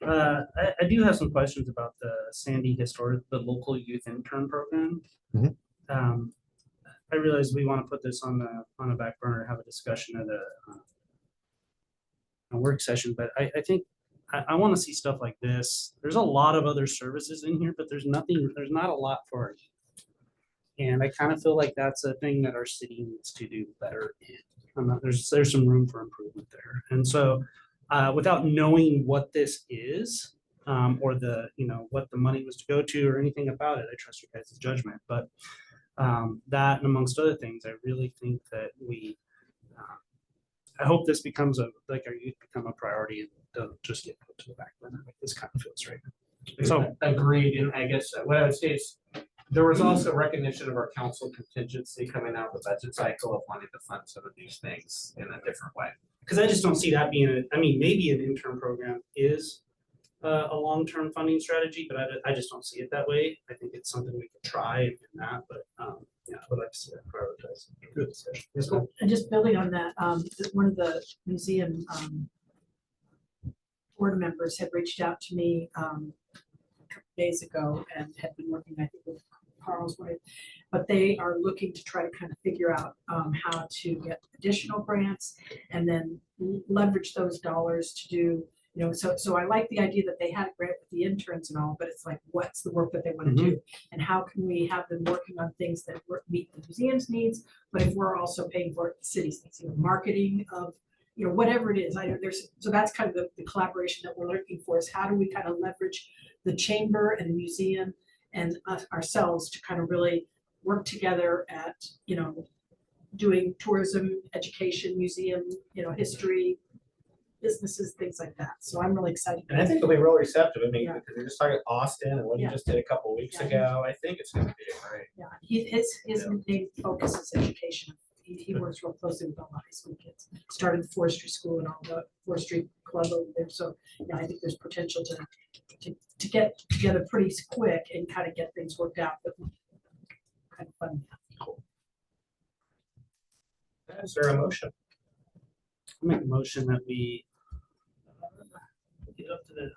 I do have some questions about the Sandy the local youth intern program. Mhm. I realize we want to put this on a back burner, have a discussion at a work session, but I think I want to see stuff like this. There's a lot of other services in here, but there's not a lot for it. And I kind of feel like that's a thing that our city needs to do better in. There's some room for improvement there. And so without knowing what this is, or what the money was to go to or anything about it, I trust you guys' judgment. But that and amongst other things, I really think that I hope this becomes our youth become a priority and don't just get put to the back burner like this kind of feels right now. So agreed, and I guess what I would say is there was also recognition of our council contingency coming out of the budget cycle of wanting to fund some of these things in a different way. Because I just don't see that being maybe an intern program is a long-term funding strategy, but I just don't see it that way. I think it's something we could try and that, but yeah, I would like to see that prioritized. Good discussion. Yes, ma'am. And just building on that, one of the museum board members had reached out to me a couple days ago and had been working, I think, with Carl's wife, but they are looking to try to kind of figure out how to get additional grants and then leverage those dollars to do, so I like the idea that they had a grant with the interns and all, but it's like, what's the work that they want to do? And how can we have them working on things that meet the museum's needs, but if we're also paying for it, the city's needs, marketing of, whatever it is. So that's kind of the collaboration that we're looking for, is how do we kind of leverage the chamber and the museum and us ourselves to kind of really work together at, doing tourism, education, museum, history, businesses, things like that. So I'm really excited. And I think they'll be real receptive. I mean, Yeah. because they're just talking Austin and what he Yeah. just did a couple weeks Yeah. ago. I think it's gonna be great. Yeah, his main focus is education. He works real closely with all the high school kids, started the forestry school and all the forestry club over there. So, I think there's potential to get together pretty quick and kind of get things worked out, but kind of fun. Is there a motion? I'll make a motion that we get up to the.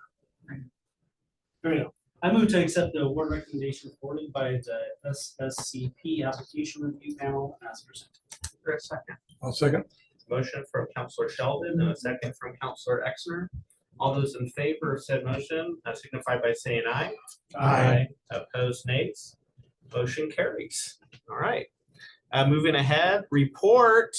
There we go. I move to accept the award recommendation reported by the SSCP application review panel as presented. For a second. I'll second. Motion from Counselor Sheldon and a second from Counselor Exner. All those in favor of said motion signify by saying aye. Aye. Opposed, nays. Motion carries. All right. Moving ahead, report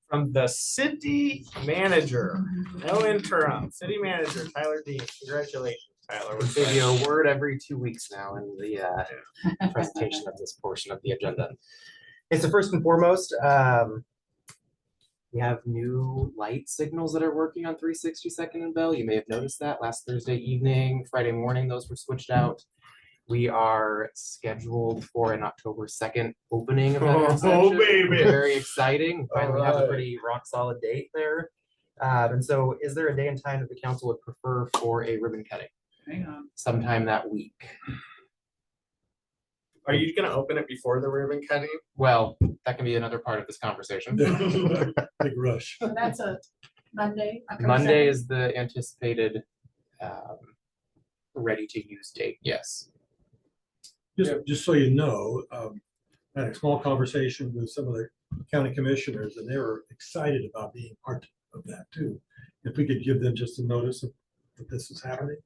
from the city manager. No interim. City manager Tyler Dean. Congratulations, Tyler. We'll give you a word every 2 weeks now in the presentation of this portion of the agenda. It's the first and foremost, we have new light signals that are working on 362nd and Bell. You may have noticed that last Thursday evening, Friday morning, those were switched out. We are scheduled for an October 2nd opening of that intersection. baby. Very exciting. Finally have a Alright. pretty rock solid date there. And so is there a day and time that the council would prefer for a ribbon cutting? Hang on. Sometime that week. Are you gonna open it before the ribbon cutting? Well, that can be another part of this conversation. Big rush. So that's a Monday. October Monday 2nd. is the anticipated ready to use date, yes. Just so you know, I had a small conversation with some of the county commissioners and they were excited about being part of that too. If we could give them just a notice of that this is happening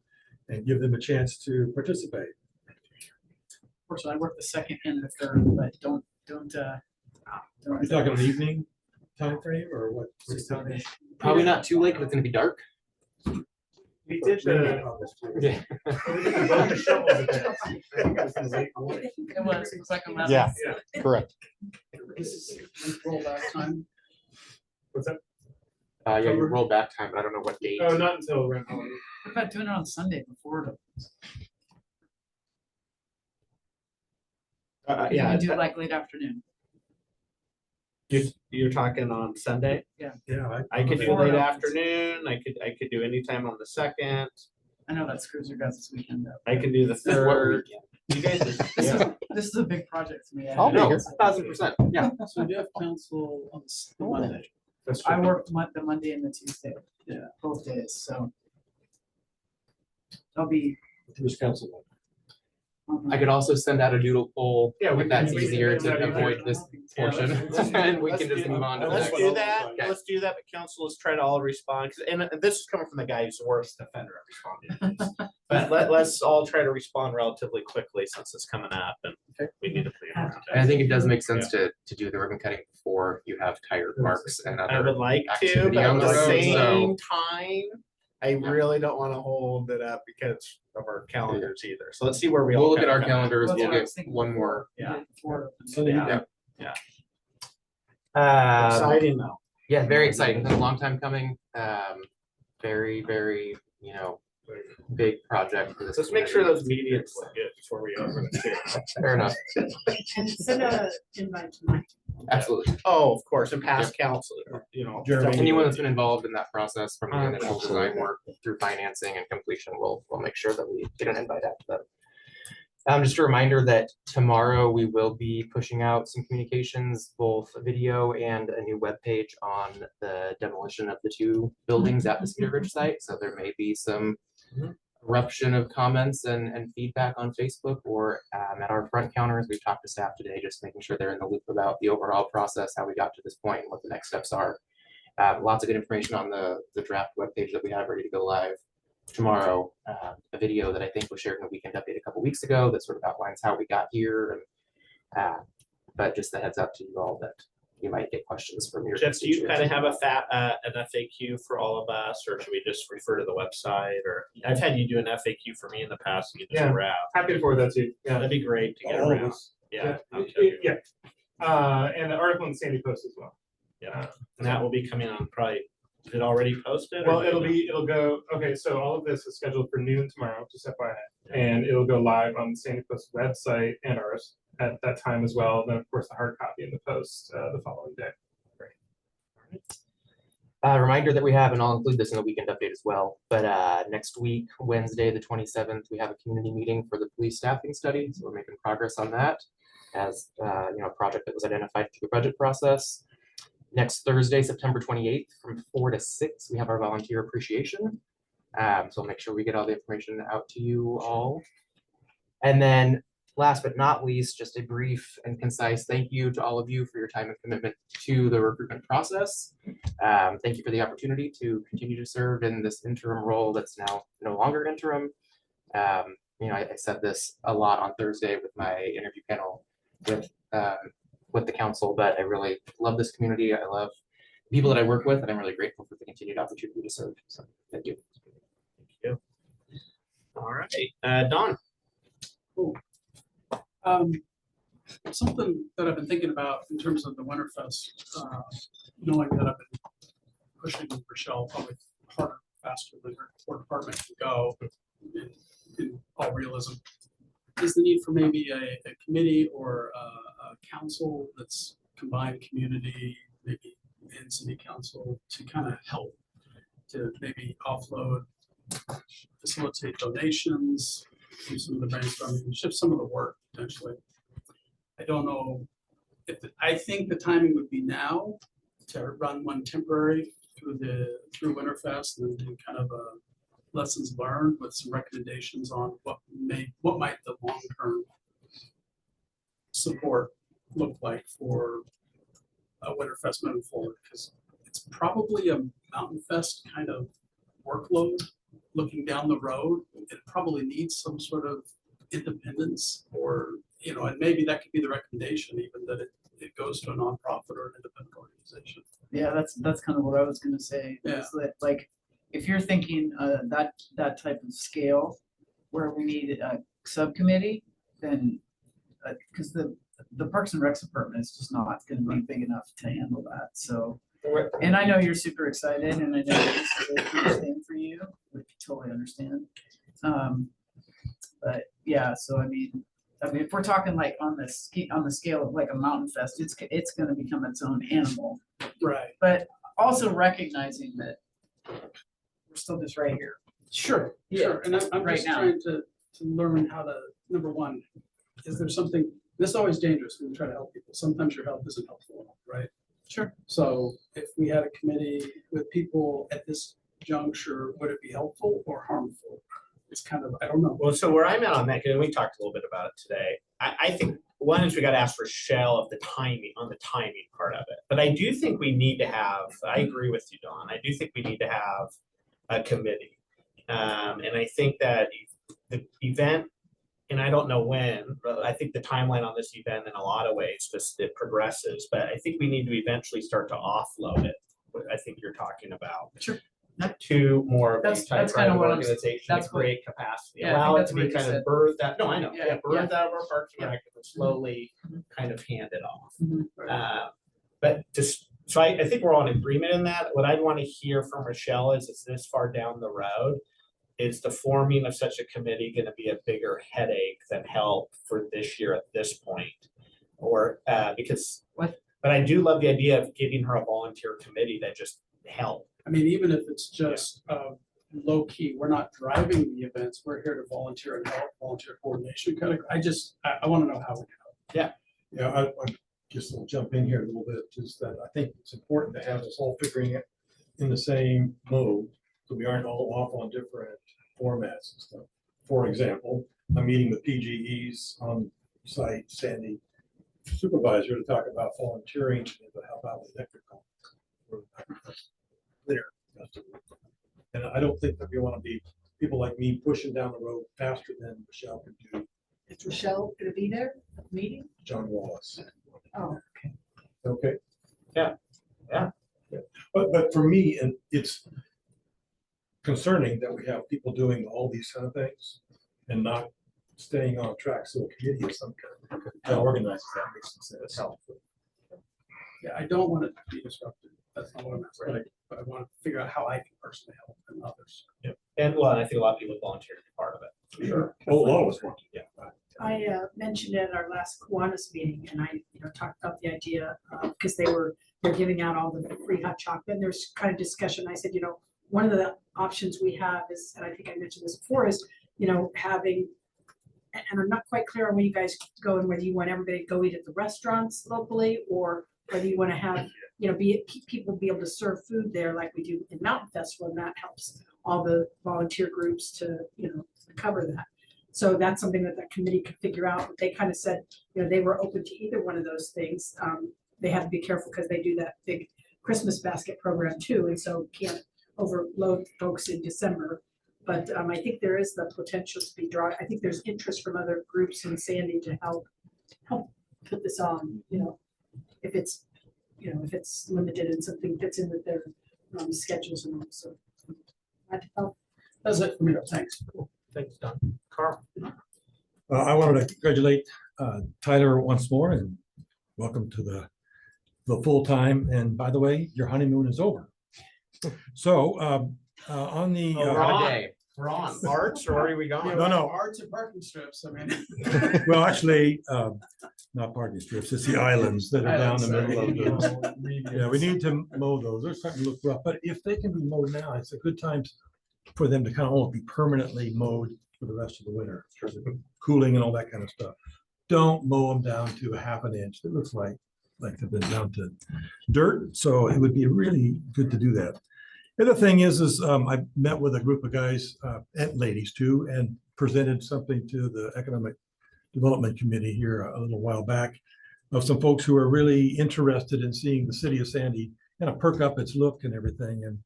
and give them a chance to participate. Unfortunately, I work the second and the third, but don't. You're talking an evening time frame or what? Probably not too late, but it's gonna be dark. We did the. Yeah. It was, it was like a mess. Yeah, correct. This is rollback time. What's that? Yeah, you roll back time, but I don't know what date. Oh, not until around Halloween. What about doing it on Sunday before it opens? You Yeah, can do like late afternoon. you're talking on Sunday? Yeah. I could do Before late it opens. afternoon. I could do anytime on the second. I know that screws your guys this weekend up. I can do the What third. weekend? You guys, This yeah. this is a big project for me. I'll be No, here. 1,000%, yeah. So we do have council on Monday. That's I true. work the Monday and the Tuesday, both days, so. I'll be. Who's council? I could also send out a doodle poll Yeah, we if that's can- we can easier do that to either. avoid this Yeah, portion. let's- And we let's can just do- move on to the Let's next. do that. Okay. Let's do that. But council, let's try to all respond. 'Cause- And this is coming from the guy who's the worst offender at responding. But let's all try to respond relatively quickly since it's coming up and we need to plan around And I it. think it does make sense to do the ribbon cutting before you have tire parks and I other. would like to, activity but on at the the road, same time, I really don't want to hold it up because of our calendars either. So let's see where we all. We'll look at kinda our come out. calendars, That's we'll what I get was thinking one before. more. Yeah. Before. Yeah. Exciting though. Yeah, very exciting. It's been a long time coming. Very, very, big project for this. Let's make sure community. those meetings look good before we open it too. Fair enough. And send out an invite tonight. Absolutely. Oh, of course, and past council, Jeremy. Anyone that's been involved in that process from the Uh, initial design work through financing and completion, we'll make sure that we get an invite out to them. Just a reminder that tomorrow we will be pushing out some communications, both video and a new webpage on the demolition of the two buildings at the Cedar Ridge site. So there may be some eruption of comments and feedback on Facebook or at our front counters. We've talked to staff today, just making sure they're in the loop about the overall process, how we got to this point, and what the next steps are. Lots of good information on the draft webpage that we have ready to go live tomorrow. A video that I think was shared in a weekend update a couple weeks ago that sort of outlines how we got here. And but just the heads up to you all that you might get questions from your. Jeff, do you kind of constituents. have an FAQ for all of us, or should we just refer to the website? Or I've had you do an FAQ for me in the past, and you just Yeah. wrap. Happy to forward that to you. Yeah. That'd be great to get All of around. us. Yeah. Yeah. And the article in the Sandy Post as well. Yeah, and that will be coming on probably, is it already posted? or Well, do you know? it'll go, okay, so all of this is scheduled for noon tomorrow, just FYI. And it'll go live on the Sandy Post website and ours at that time as well. Then, of course, the hard copy in the Post the following day. Reminder that we have, and I'll include this in the weekend update as well, but next week, Wednesday, the 27th, we have a community meeting for the police staffing study. So we're making progress on that as a project that was identified through the budget process. Next Thursday, September 28th, from 4 to 6, we have our volunteer appreciation. So we'll make sure we get all the information out to you all. And then last but not least, just a brief and concise thank you to all of you for your time and commitment to the recruitment process. Thank you for the opportunity to continue to serve in this interim role that's now no longer interim. I said this a lot on Thursday with my interview panel with the council, but I really love this community. I love the people that I work with, and I'm really grateful for the continued opportunity to serve. So thank you. Thank you. All right, Don. Something that I've been thinking about in terms of the Winterfest, knowing that I've been pushing Rochelle probably harder, faster than her core department can go in all realism, is the need for maybe a committee or a council that's combined community, maybe and city council, to kind of help to maybe offload, facilitate donations, do some of the brainstorming, shift some of the work potentially. I don't know if, I think the timing would be now to run one temporary through Winterfest and do kind of a lessons learned with some recommendations on what might the long-term support look like for a Winterfest moving forward, because it's probably a Mountain Fest kind of workload looking down the road. It probably needs some sort of independence, or and maybe that could be the recommendation, even that it goes to a nonprofit or an independent organization. Yeah, that's kind of what I was gonna say. Yeah. Is that, like, if you're thinking that type of scale where we need a subcommittee, then because the Parks and Recs department is just not gonna be big enough to handle that. So, and I know you're super excited, and I know it's a huge thing for you, which I totally understand. But yeah, so I mean, if we're talking like on the scale of like a Mountain Fest, it's going to become its own animal. Right. But also recognizing that we're still just right here. Sure. Yeah. Sure. And I'm Right just now. trying to learn how to, number one, is there something, this is always dangerous when you try to help people. Sometimes your help isn't helpful, right? Sure. So if we had a committee with people at this juncture, would it be helpful or harmful? It's kind of, I don't know. Well, so where I'm at on that, and we talked a little bit about it today, I think one is we got to ask Rochelle of the timing part of it. But I do think we need to have, I agree with you, Don. I do think we need to have a committee. And I think that the event, and I don't know when, but I think the timeline on this event in a lot of ways just it progresses, but I think we need to eventually start to offload it. What I think you're talking about. Sure. To more of That's these type kind of of what I'm- organization to that's what- create capacity, Yeah, I think allow it that's to what be you kind of said. birthed out. No, I know, Yeah, yeah, birthed yeah. out of our Parks and Rec and slowly kind of hand it off. Mhm. But just, so I think we're all in agreement in that. What I'd want to hear from Rochelle is this far down the road, is the forming of such a committee going to be a bigger headache than help for this year at this point? Or because, What? But I do love the idea of giving her a volunteer committee that just help. I mean, even if it's just low key, we're not driving the events, we're here to volunteer and help, volunteer coordination kind of, I want to know how we can help. Yeah, I just will jump in here a little bit, just that I think it's important to have us all figuring it in the same mode, so we aren't all off on different formats and stuff. For example, I'm meeting with PGE's on site, Sandy supervisor, to talk about volunteering to help out with electrical. There. And I don't think that we want to be people like me pushing down the road faster than Michelle can do. Is Rochelle gonna be there at the meeting? John Wallace. Oh, okay. Okay. Yeah. But for me, and it's concerning that we have people doing all these kind of things and not staying on track, so a committee of some kind that organizes that makes some sense. Yeah, I don't want it to be disrupted. That's not what I'm asking, but I want to figure out how I can personally help and others. And well, I think a lot of people volunteer to be part of it. Sure. Oh, a lot of us want to. Yeah. I mentioned at our last Kiwanis meeting, and I, talked about the idea, because they're giving out all the free hot chocolate, and there's kind of discussion, I said, one of the options we have is, and I think I mentioned this before, is, having, and I'm not quite clear on where you guys go and whether you want everybody to go eat at the restaurants locally, or whether you want to have, people be able to serve food there like we do in Mountain Festival, and that helps all the volunteer groups to, cover that. So that's something that the committee could figure out. They kind of said, they were open to either one of those things. They have to be careful because they do that big Christmas basket program too, and so can't overload folks in December. But I think there is the potential to be drawn. I think there's interest from other groups in Sandy to help put this on, if it's, if it's limited and something fits in with their schedules and all, so. That's it for me, thanks. Thanks, Don. Carl? I wanted to congratulate Tyler once more and welcome to the full time. And by the way, your honeymoon is over. So on the We're on. We're on. Arts, or are we going? No. Arts and parking strips, I mean. well, actually, not parking strips. It's the islands that are down the middle of the. Yeah, we need to mow those. They're starting to look rough, but if they can be mowed now, it's a good time for them to kind of almost be permanently mowed for the rest of the winter. Cooling and all that kind of stuff. Don't mow them down to a half an inch. It looks like they've been down to dirt. So it would be really good to do that. The other thing is I met with a group of guys and ladies too, and presented something to the Economic Development Committee here a little while back of some folks who are really interested in seeing the city of Sandy kind of perk up its look and everything. And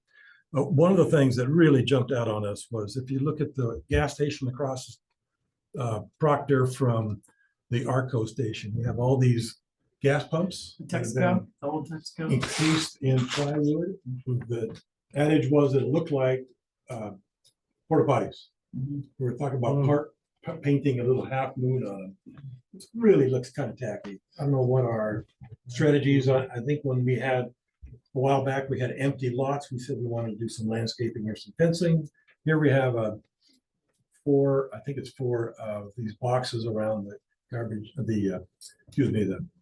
one of the things that really jumped out on us was if you look at the gas station across Proctor from the Arco station, you have all these gas pumps. Texaco, the old Texaco. Encased in plywood. The adage was that it looked like porta potties. We were talking about painting a little half moon on them. It really looks kind of tacky. I don't know what our strategies are. I think when we had a while back, we had empty lots. We said we wanted to do some landscaping or some fencing. Here we have four of these boxes around the garbage, the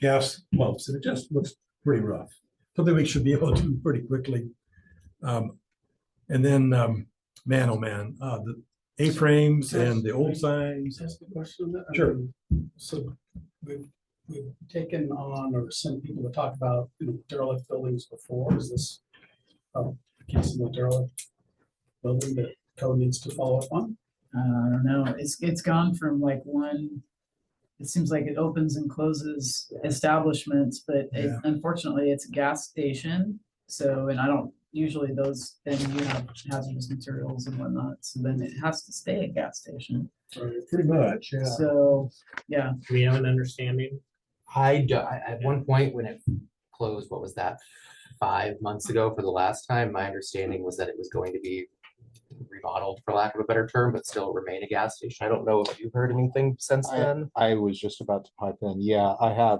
gas pumps, and it just looks pretty rough. Something we should be able to do pretty quickly. And then, man, oh man, the A-frames and the old signs. Ask a question. Sure. So we've taken on or sent people to talk about derelict buildings before. Is this a case of the derelict building that code needs to follow up on? I don't know. It's gone from like one. It seems like it opens and closes establishments, but unfortunately, it's a gas station. So, and I don't usually those. Then you have hazardous materials and whatnot. So then it has to stay a gas station. Pretty much, yeah. So, yeah. Do we have an understanding? At one point when it closed, what was that, 5 months ago for the last time, my understanding was that it was going to be remodeled, for lack of a better term, but still remain a gas station. I don't know if you've heard anything since then. I was just about to pipe in. Yeah, I have.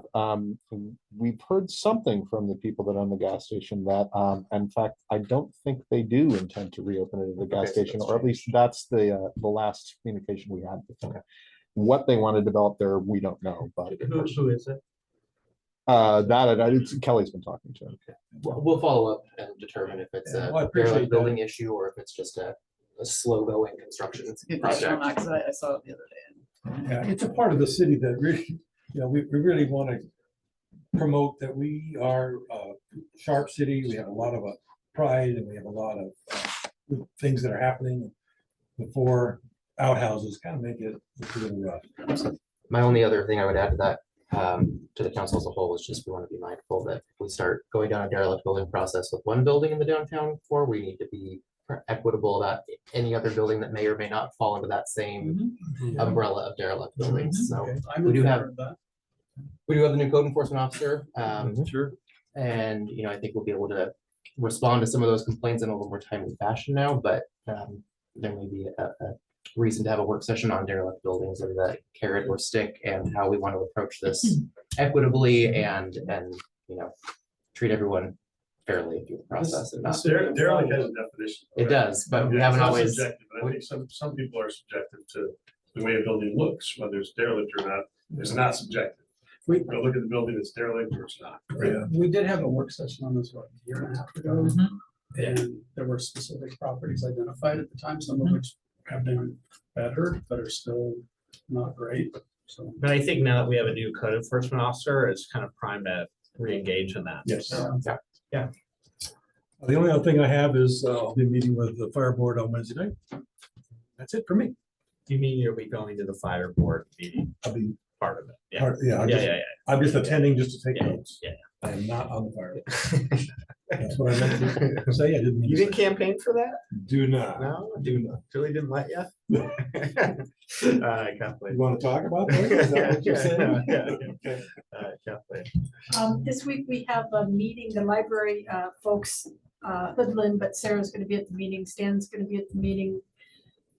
We've heard something from the people that own the gas station that, in fact, I don't think they do intend to reopen it as a gas station, or at least that's the last communication we had with them. What they want to develop there, we don't know, but Who is it? Kelly's been talking to him. We'll follow up and determine if it's Well, I a appreciate derelict that. building issue or if it's just a slow going construction It's a good question on project. that, 'cause I saw it the other day. Yeah, it's a part of the city that really, we really want to promote that we are a sharp city. We have a lot of pride and we have a lot of good things that are happening before outhouses kind of make it look a little rough. My only other thing I would add to that, to the council as a whole, is just we want to be mindful that if we start going down a derelict building process with one building in the downtown core, we need to be equitable about any other building that may or may not fall into that same umbrella of derelict buildings. So I'm we in do favor have of that. we do have the new code enforcement officer. Sure. And I think we'll be able to respond to some of those complaints in a little more timely fashion now, but there may be a reason to have a work session on derelict buildings and the carrot or stick and how we want to approach this equitably and, you know, treat everyone fairly through the process and not. Derelict has a definition. It does, but we Yeah, haven't it's not always. subjective, but I think some people are subjective to the way a building looks, whether it's derelict or not. It's not subjective. We- Go look at the building, it's derelict or it's not. We did have a work session on this, what, a year and a half ago? And there were specific properties identified at the time, some of which have been better, but are still not great, so. But I think now that we have a new code enforcement officer, it's kind of primed to re-engage in that. Yes. Yeah. The only other thing I have is I'll be meeting with the fire board on Wednesday night. That's it for me. You mean you'll be going to the fire board meeting, I'll be part of it? Yeah. part, yeah, Yeah. I'm just attending just to take Yeah, notes. yeah. I am not on the fire. board. That's what I meant to say. I didn't mean You to didn't say. campaign for that? Do not. No, Do not. Julie didn't let you? Kathleen. You want to talk about that? Is that what you're saying? Yeah. Okay. Kathleen. This week we have a meeting, the library folks, Hoodlin, but Sarah's gonna be at the meeting, Stan's gonna be at the meeting.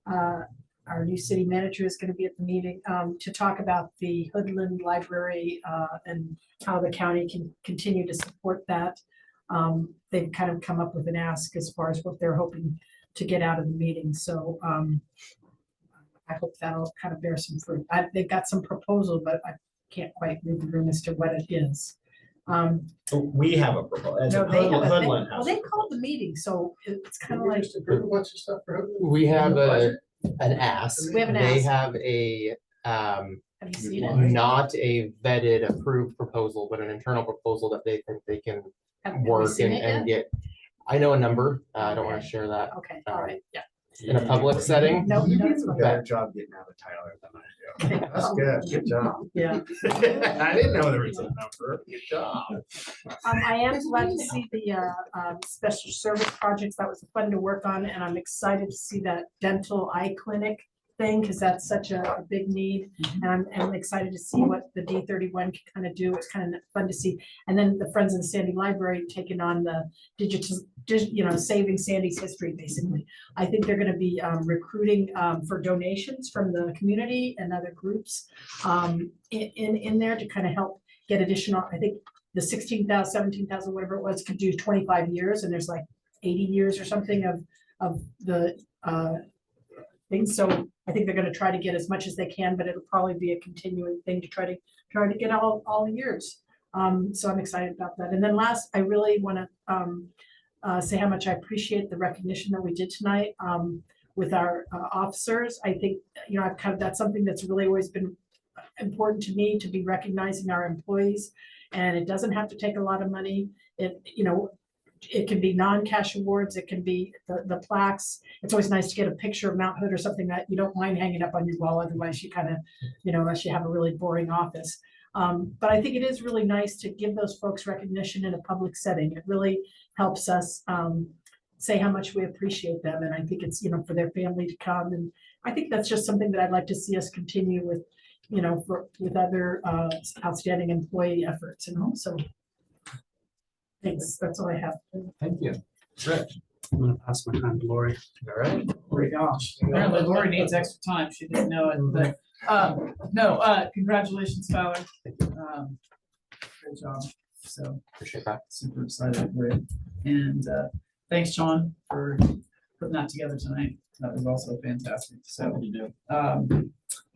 Our new city manager is gonna be at the meeting to talk about the Hoodlin Library and how the county can continue to support that. They've kind of come up with an ask as far as what they're hoping to get out of the meeting, so I hope that'll kind of bear some fruit. They've got some proposal, but I can't quite read the room as to what it is. We have a proposal. No, they have a, Hoodlin well, has. they called the meeting, so it's kind of like, A bunch of stuff for Hoodlin. We have an ask. We have an They ask. have a, have you seen it? not a vetted approved proposal, but an internal proposal that they think they can Have we work seen and, it yet? and get. I know a number. I don't want Okay. to share that Okay, all right, yeah. in a public setting. No, You that's do a fine. better job getting out of Tyler than I do. That's good. Good job. Yeah. I didn't know there was a number. Good job. I am glad to see the special service projects. That was fun to work on, and I'm excited to see that dental eye clinic thing, because that's such a big need. And I'm excited to see what the D31 can kind of do. It's kind of fun to see. And then the Friends of the Sandy Library taking on the saving Sandy's history, basically. I think they're gonna be recruiting for donations from the community and other groups in there to kind of help get additional, I think the 16,000, 17,000, whatever it was, could do 25 years, and there's like 80 years or something of the things. So I think they're gonna try to get as much as they can, but it'll probably be a continuing thing to try to get all the years. So I'm excited about that. And then last, I really wanna say how much I appreciate the recognition that we did tonight with our officers. I think, I've that's something that's really always been important to me, to be recognizing our employees. And it doesn't have to take a lot of money. It can be non-cash awards, it can be the plaques. It's always nice to get a picture of Mount Hood or something that you don't mind hanging up on your wall, otherwise you kind of, unless you have a really boring office. But I think it is really nice to give those folks recognition in a public setting. It really helps us say how much we appreciate them. And I think it's, for their family to come. And I think that's just something that I'd like to see us continue with, with other outstanding employee efforts, so. Thanks, that's all I have. Thank you. Rich. I'm gonna pass my time to Lori. All right. Oh my gosh, apparently Lori needs extra time, she didn't know it, but, congratulations, Tyler. Great job, so Appreciate that. super excited for it, and, thanks, Sean, for putting that together tonight, that was also fantastic, so.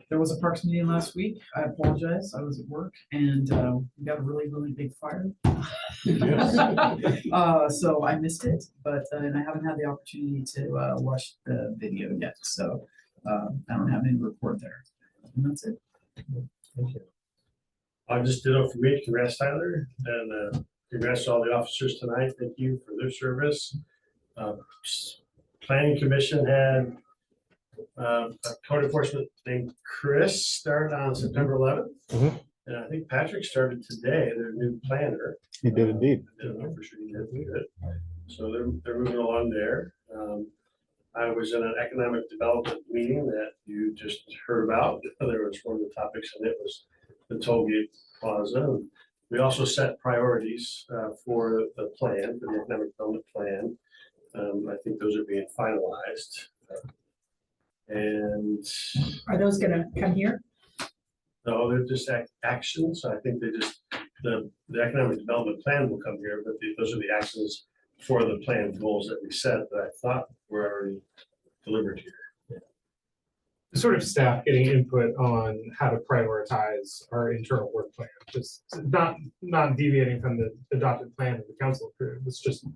There was a parks meeting last week, I apologize, I was at work, and, we got a really, really big fire. So I missed it, but, and I haven't had the opportunity to, watch the video yet, so, I don't have any report there, and that's it. Thank you. I just did it for me. Congrats, Tyler, and congrats to all the officers tonight. Thank you for their service. Planning Commission had a code enforcement named Chris started on September 11th. Mhm. And I think Patrick started today, their new planner. He did indeed. I didn't know for sure he did. Good. So they're moving along there. I was in an economic development meeting that you just heard about. There was one of the topics, and it was the toll gate plaza. We also set priorities for the plan, for the economic development plan. I think those are being finalized. And Are those gonna come here? no, they're just actions. I think the economic development plan will come here, but those are the actions for the planned goals that we set that I thought were already delivered here. Sort of staff getting input on how to prioritize our internal work plan, just not deviating from the adopted plan that the council approved. It's just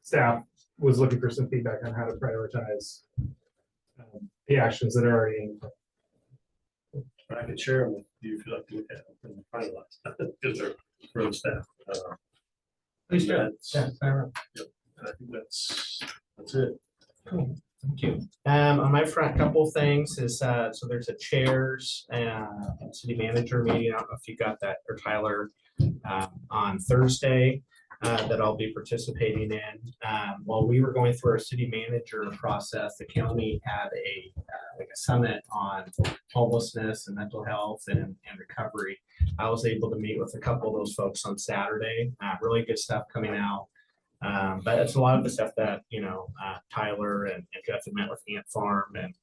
staff was looking for some feedback on how to prioritize the actions that are already in place. But I can share them with you if you'd like to look at them and finalize, because they're for the staff. Please do. That's- Yeah, Yep, and I think that's it. Cool, thank you. On my front, couple things is, so there's a chairs and city manager meeting. I don't know if you got that, or Tyler, on Thursday, that I'll be participating in. While we were going through our city manager process, the county had like a summit on homelessness and mental health and recovery. I was able to meet with a couple of those folks on Saturday. Really good stuff coming out. But it's a lot of the stuff that, Tyler and Jeff had met with Ant Farm, and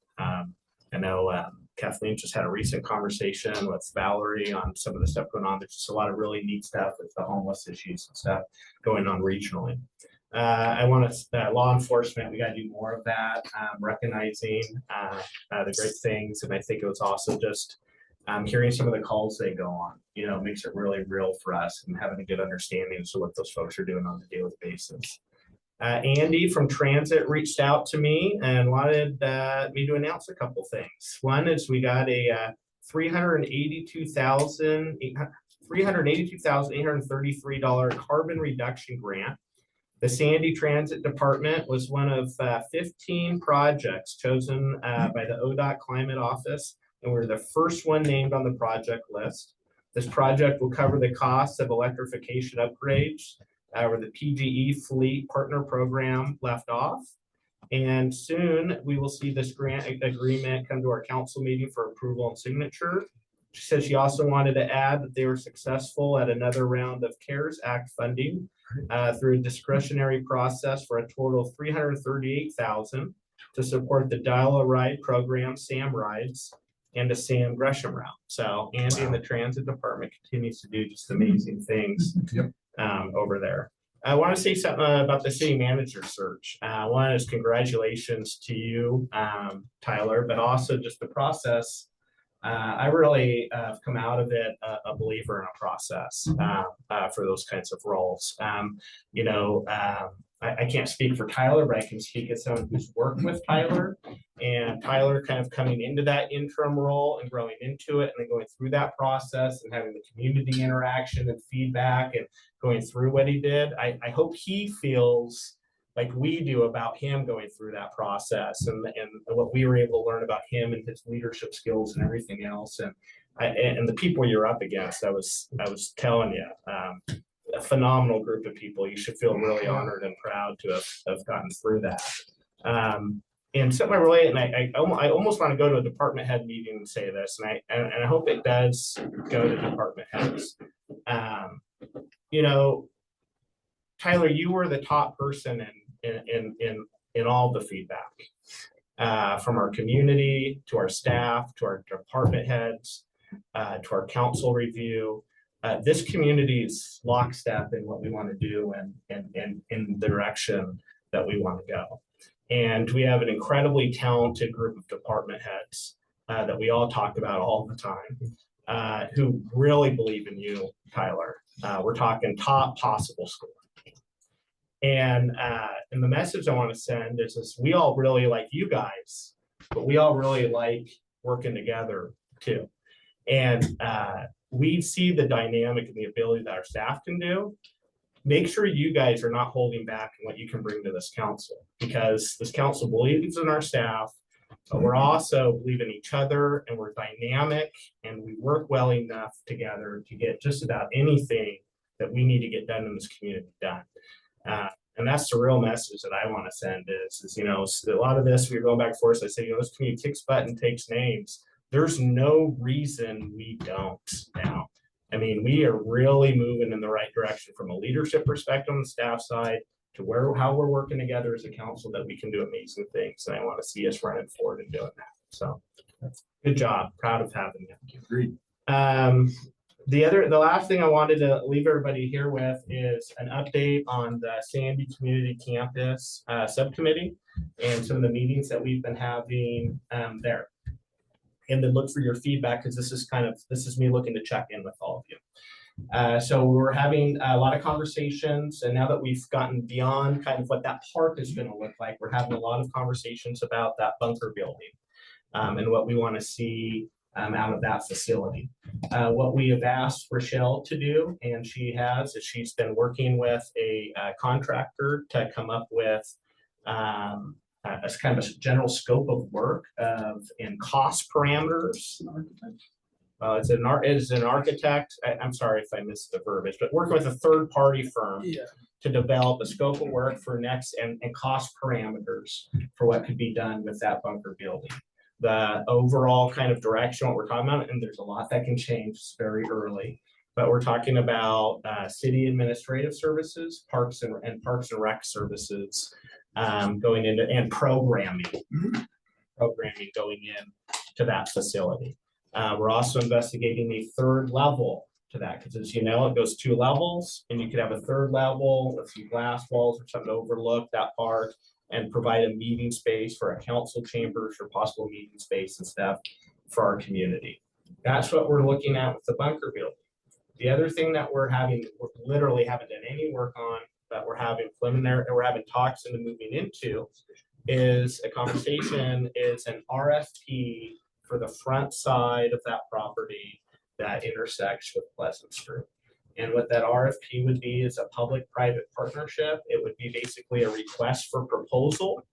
I know Kathleen just had a recent conversation with Valerie on some of the stuff going on. There's just a lot of really neat stuff with the homeless issues and stuff going on regionally. I want to, law enforcement, we got to do more of that, recognizing the great things. And I think it was also just hearing some of the calls they go on, makes it really real for us, and having a good understanding of what those folks are doing on a daily basis. Andy from Transit reached out to me and wanted me to announce a couple things. One is we got a $382,833 carbon reduction grant. The Sandy Transit Department was one of 15 projects chosen by the ODOT Climate Office, and we're the first one named on the project list. This project will cover the costs of electrification upgrades where the PGE Fleet Partner Program left off. And soon we will see this grant agreement come to our council meeting for approval and signature. She said she also wanted to add that they were successful at another round of CARES Act funding through a discretionary process for a total of $338,000 to support the Dial-A-Ride program, SAM Rides, and the Sam Gresham route. So Andy in the transit department continues to do just amazing things over there. I want to say something about the city manager search. One is congratulations to you, Tyler, but also just the process. I really have come out of it a believer in a process for those kinds of roles. I can't speak for Tyler, but I can speak as someone who's worked with Tyler, and Tyler kind of coming into that interim role and growing into it, and then going through that process and having the community interaction and feedback and going through what he did. I hope he feels like we do about him going through that process, and what we were able to learn about him and his leadership skills and everything else. And the people you're up against, I was telling you, a phenomenal group of people. You should feel really honored and proud to have gotten through that. And something I relate, and I almost want to go to a department head meeting and say this, and I hope it does go to department heads. Tyler, you were the top person in all the feedback from our community to our staff to our department heads to our council review. This community is lockstep in what we want to do and in the direction that we want to go. And we have an incredibly talented group of department heads that we all talk about all the time who really believe in you, Tyler. We're talking top possible score. And the message I want to send is we all really like you guys, but we all really like working together too. And we see the dynamic and the ability that our staff can do. Make sure you guys are not holding back on what you can bring to this council, because this council believes in our staff, but we're also believe in each other, and we're dynamic, and we work well enough together to get just about anything that we need to get done in this community done. And that's the real message that I want to send is a lot of this, we're going back and forth. I say, this community kicks butt and takes names. There's no reason we don't now. I mean, we are really moving in the right direction from a leadership perspective on the staff side, to how we're working together as a council, that we can do amazing things. And I want to see us running forward and doing that. So good job. Proud of having you. Agreed. The last thing I wanted to leave everybody here with is an update on the Sandy Community Campus Subcommittee and some of the meetings that we've been having there. And then look for your feedback, because this is me looking to check in with all of you. So we're having a lot of conversations, and now that we've gotten beyond kind of what that park is going to look like, we're having a lot of conversations about that bunker building and what we want to see out of that facility. What we have asked Rochelle to do, and she has, is she's been working with a contractor to come up with a kind of a general scope of work and cost parameters. It's an architect. I'm sorry if I missed the verbiage, but working with a third party firm to develop a scope of work for next and cost parameters for what could be done with that bunker building. The overall kind of direction, what we're talking about, and there's a lot that can change, it's very early, but we're talking about city administrative services, parks and rec services going into, and programming going in to that facility. We're also investigating a third level to that, because as you know, it goes 2 levels, and you could have a third level with some glass walls or something to overlook that part and provide a meeting space for a council chambers or possible meeting space and stuff for our community. That's what we're looking at with the bunker building. The other thing that we're literally haven't done any work on, but we're having preliminary, and we're having talks into moving into, is an RFP for the front side of that property that intersects with Pleasant Street. And what that RFP would be is a public-private partnership. It would be basically a request for proposal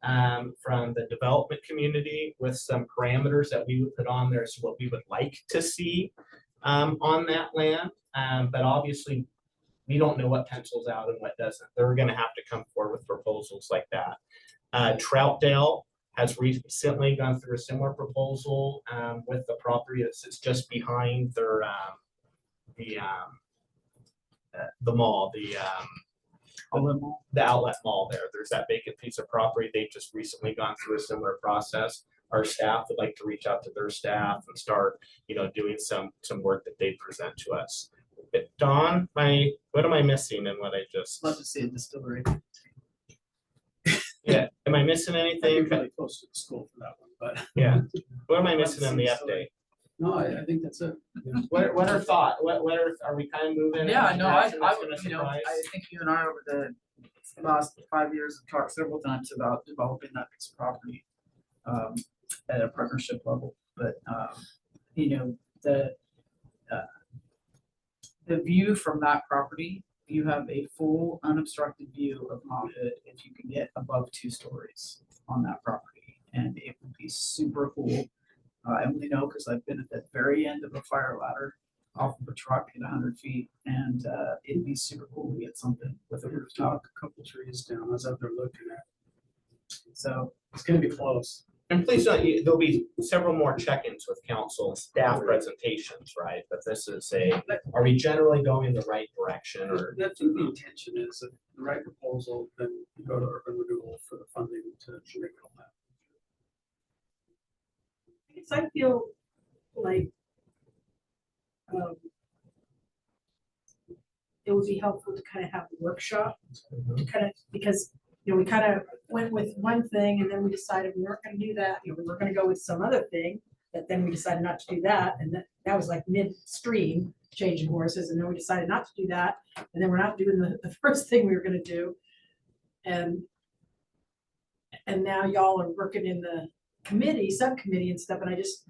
from the development community with some parameters that we would put on there, so what we would like to see on that land. But obviously, we don't know what pencils out and what doesn't. They're going to have to come forward with proposals like that. Troutdale has recently gone through a similar proposal with the property that sits just behind their the mall, the outlet mall there. There's that vacant piece of property. They've just recently gone through a similar process. Our staff would like to reach out to their staff and start, doing some work that they present to us. But Dawn, what am I missing in what I just? Love to see a distillery. Yeah, am I missing anything? I'd be really close to the school for that one, but. Yeah, what am I missing in the update? No, I think that's it. What are thoughts? Are we kind of moving? Yeah, in a no, I direction that's would, gonna surprise? I think you and I over the last 5 years have talked several times about developing that piece of property at a partnership level, but the view from that property, you have a full unobstructed view of Mount Hood if you can get above 2 stories on that property, and it would be super cool. I only know because I've been at the very end of a fire ladder off of a truck at 100 feet, and it'd be super cool to get something with a rooftop. A couple trees down, I was out there looking at. So it's gonna be close. And please note, there'll be several more check-ins with council and staff presentations, right? But this is are we generally going the right direction, or? I think the intention is that the right proposal, then you go to urban renewal for the funding to make it all happen. Because I feel like it would be helpful to kind of have a workshop, because we kind of went with one thing and then we decided we weren't going to do that. We were going to go with some other thing, but then we decided not to do that, and that was like midstream changing horses, and then we decided not to do that, and then we're not doing the first thing we were going to do, and now y'all are working in the subcommittee and stuff, and I just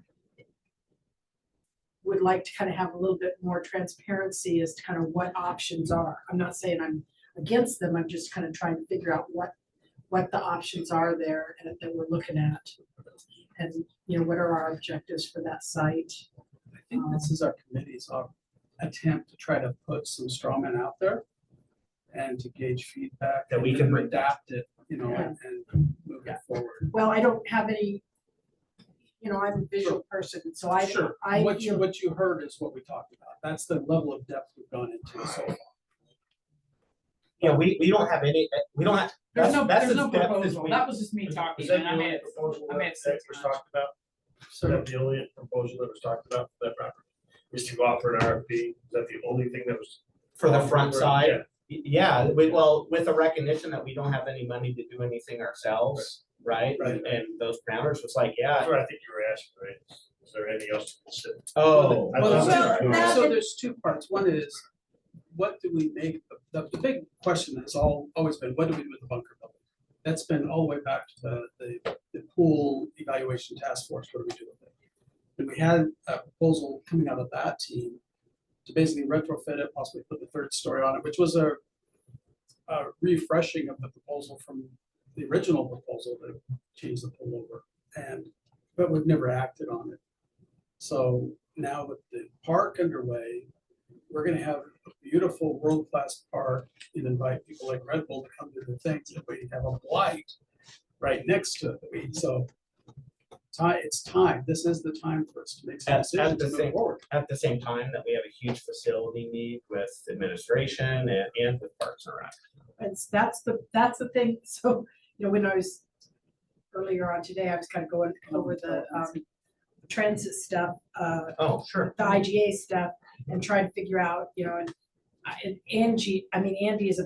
would like to kind of have a little bit more transparency as to kind of what options are. I'm not saying I'm against them, I'm just kind of trying to figure out what the options are there and that we're looking at, and what are our objectives for that site. I think this is our committee's attempt to try to put some straw men out there and to gauge feedback that we and can then adapt it, and move it forward. Well, I don't have any, I'm a visual person, so I. Sure. What you heard is what we talked about. That's the level of depth we've gone into so far. Yeah, we don't have any, we don't have. There's that's- no, that's there's as no depth as proposal. we- That was just me talking, Is that and the I only made, proposal I made that sense. was talked about? Is that the only proposal that was talked about for that property? Is to offer an RFP? Is that the only thing that was? For the offered front for it? side? Yeah. Yeah, well, with a recognition that we don't have any money to do anything ourselves, right? Right. And those parameters was like, yeah, That's what I think you were asking, right? Is there anything else to consider? oh. I Well, thought- so there's two parts. One is, what do we make, the big question has always been, what do we do with the bunker building? That's been all the way back to the pool evaluation task force, what do we do with it? And we had a proposal coming out of that team to basically retrofit it, possibly put the third story on it, which was a refreshing of the proposal from the original proposal to change the pool over. But we've never acted on it. So now with the park underway, we're gonna have a beautiful world-class park and invite people like Red Bull to come to the things, and we have a blight right next to it. So it's time. This is the time for us to make some At decisions the to move same, forward. at the same time that we have a huge facility need with administration and with Parks and Rec. That's the thing. So, when I was earlier on today, I was kind of going over the transit stuff, Oh, sure. the IGA stuff, and trying to figure out, and Andy is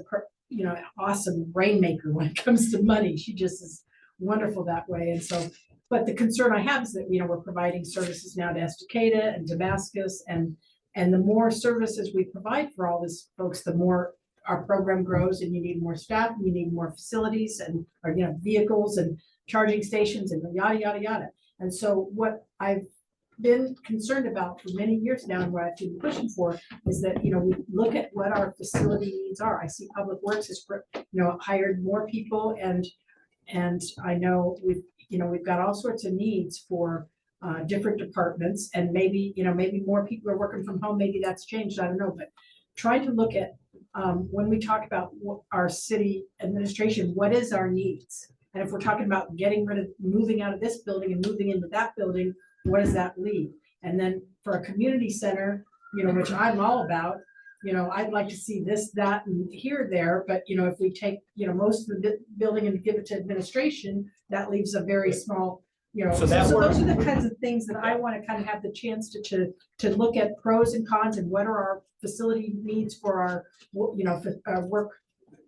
awesome rainmaker when it comes to money. She just is wonderful that way. And so, but the concern I have is that, we're providing services now to Estacada and Damascus, and the more services we provide for all these folks, the more our program grows, and you need more staff, and you need more facilities and, vehicles and charging stations and yada, yada, yada. And so what I've been concerned about for many years now, and what I've been pushing for, is that, we look at what our facility needs are. I see Public Works has, hired more people, and I know we've got all sorts of needs for different departments, and maybe more people are working from home, maybe that's changed, I don't know, but trying to look at, when we talk about our city administration, what is our needs? And if we're talking about moving out of this building and moving into that building, what does that leave? And then for a community center, which I'm all about, I'd like to see this, that, and here, there, but if we take, most of the building and give it to administration, that leaves a very small, So so that those are the kinds of things that I want to kind of have the chance to look at pros and cons, and what are our facility needs for our, for our work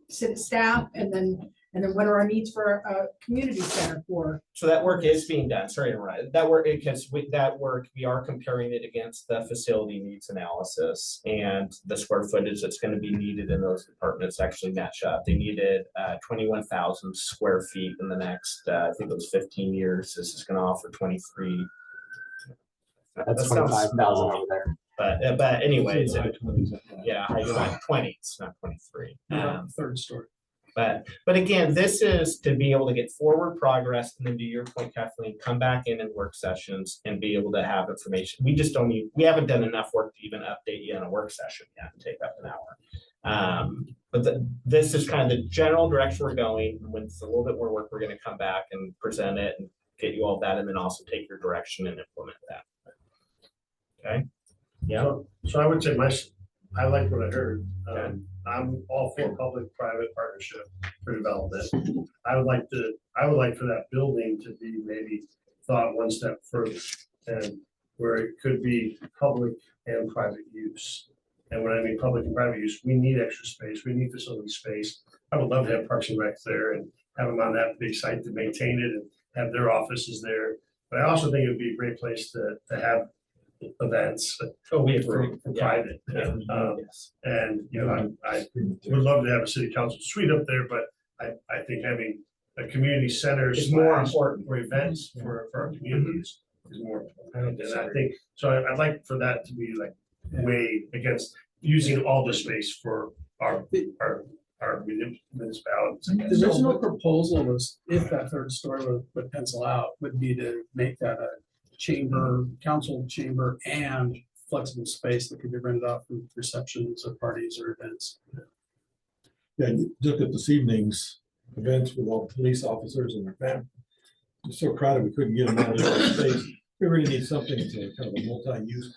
staff, and then what are our needs for a community center for. So that work is being done, sorry to interrupt, that work, because with that work, we are comparing it against the facility needs analysis, and the square footage that's gonna be needed in those departments actually match up. They needed 21,000 square feet in the next, I think it was 15 years, this is gonna offer 23. That's That sounds 25,000 small, over there. But anyways, High 20s, yeah, you're like 20s, not 23. Third story. But again, this is to be able to get forward progress, and then to your point, Kathleen, come back in work sessions and be able to have information. We just don't need, we haven't done enough work to even update you in a work session yet and take up an hour. But this is kind of the general direction we're going. When it's a little bit more work, we're gonna come back and present it and get you all that, and then also take your direction and implement that. Okay? Yeah. So I would say I like what I heard. I'm all for public-private partnership for development. I would like for that building to be maybe thought one step further, and where it could be public and private use. And when I mean public and private use, we need extra space, we need facility space. I would love to have Parks and Rec there and have them on that big site to maintain it and have their offices there. But I also think it would be a great place to have events. Oh, we agree. For Yeah. private. Yes. And, I would love to have a city council suite up there, but I think having a community center It's more slash important. for events for our communities is more important. And I disagree. think, so I'd like for that to be like way against using all the space for our municipalities. I guess. The original proposal was, if that third story would pencil out, would be to make that a chamber, council chamber, and flexible space that could be rented out for receptions or parties or events. Yeah, you looked at this evening's events with all the police officers and their family. It's so crowded, we couldn't get them out of the space. We really need something to kind of a multi-use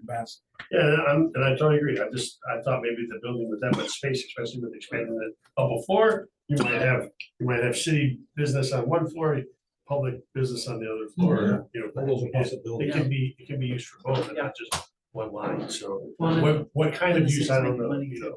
Mass. Yeah, and I totally agree. I thought maybe the building with that much space, especially with expanding the bubble floor, you might have city business on one floor, public business on the other floor, you know. All those are possibilities. It can be used for both and not just one line, so Well, what kind of the use, city's I don't making know, money. you know.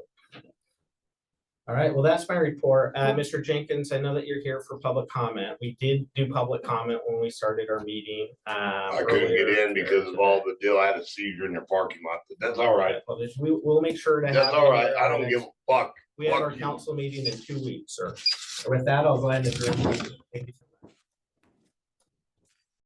All right, well, that's my report. Mr. Jenkins, I know that you're here for public comment. We did do public comment when we started our meeting. I couldn't get in because of all the deal. I had a seizure in their parking lot, but that's all right. We'll make sure to have. That's it all in right. there I on don't the give next- a fuck. We have Fuck our you. council meeting in 2 weeks, sir. With that, I'll go ahead and adjourn. Thank you.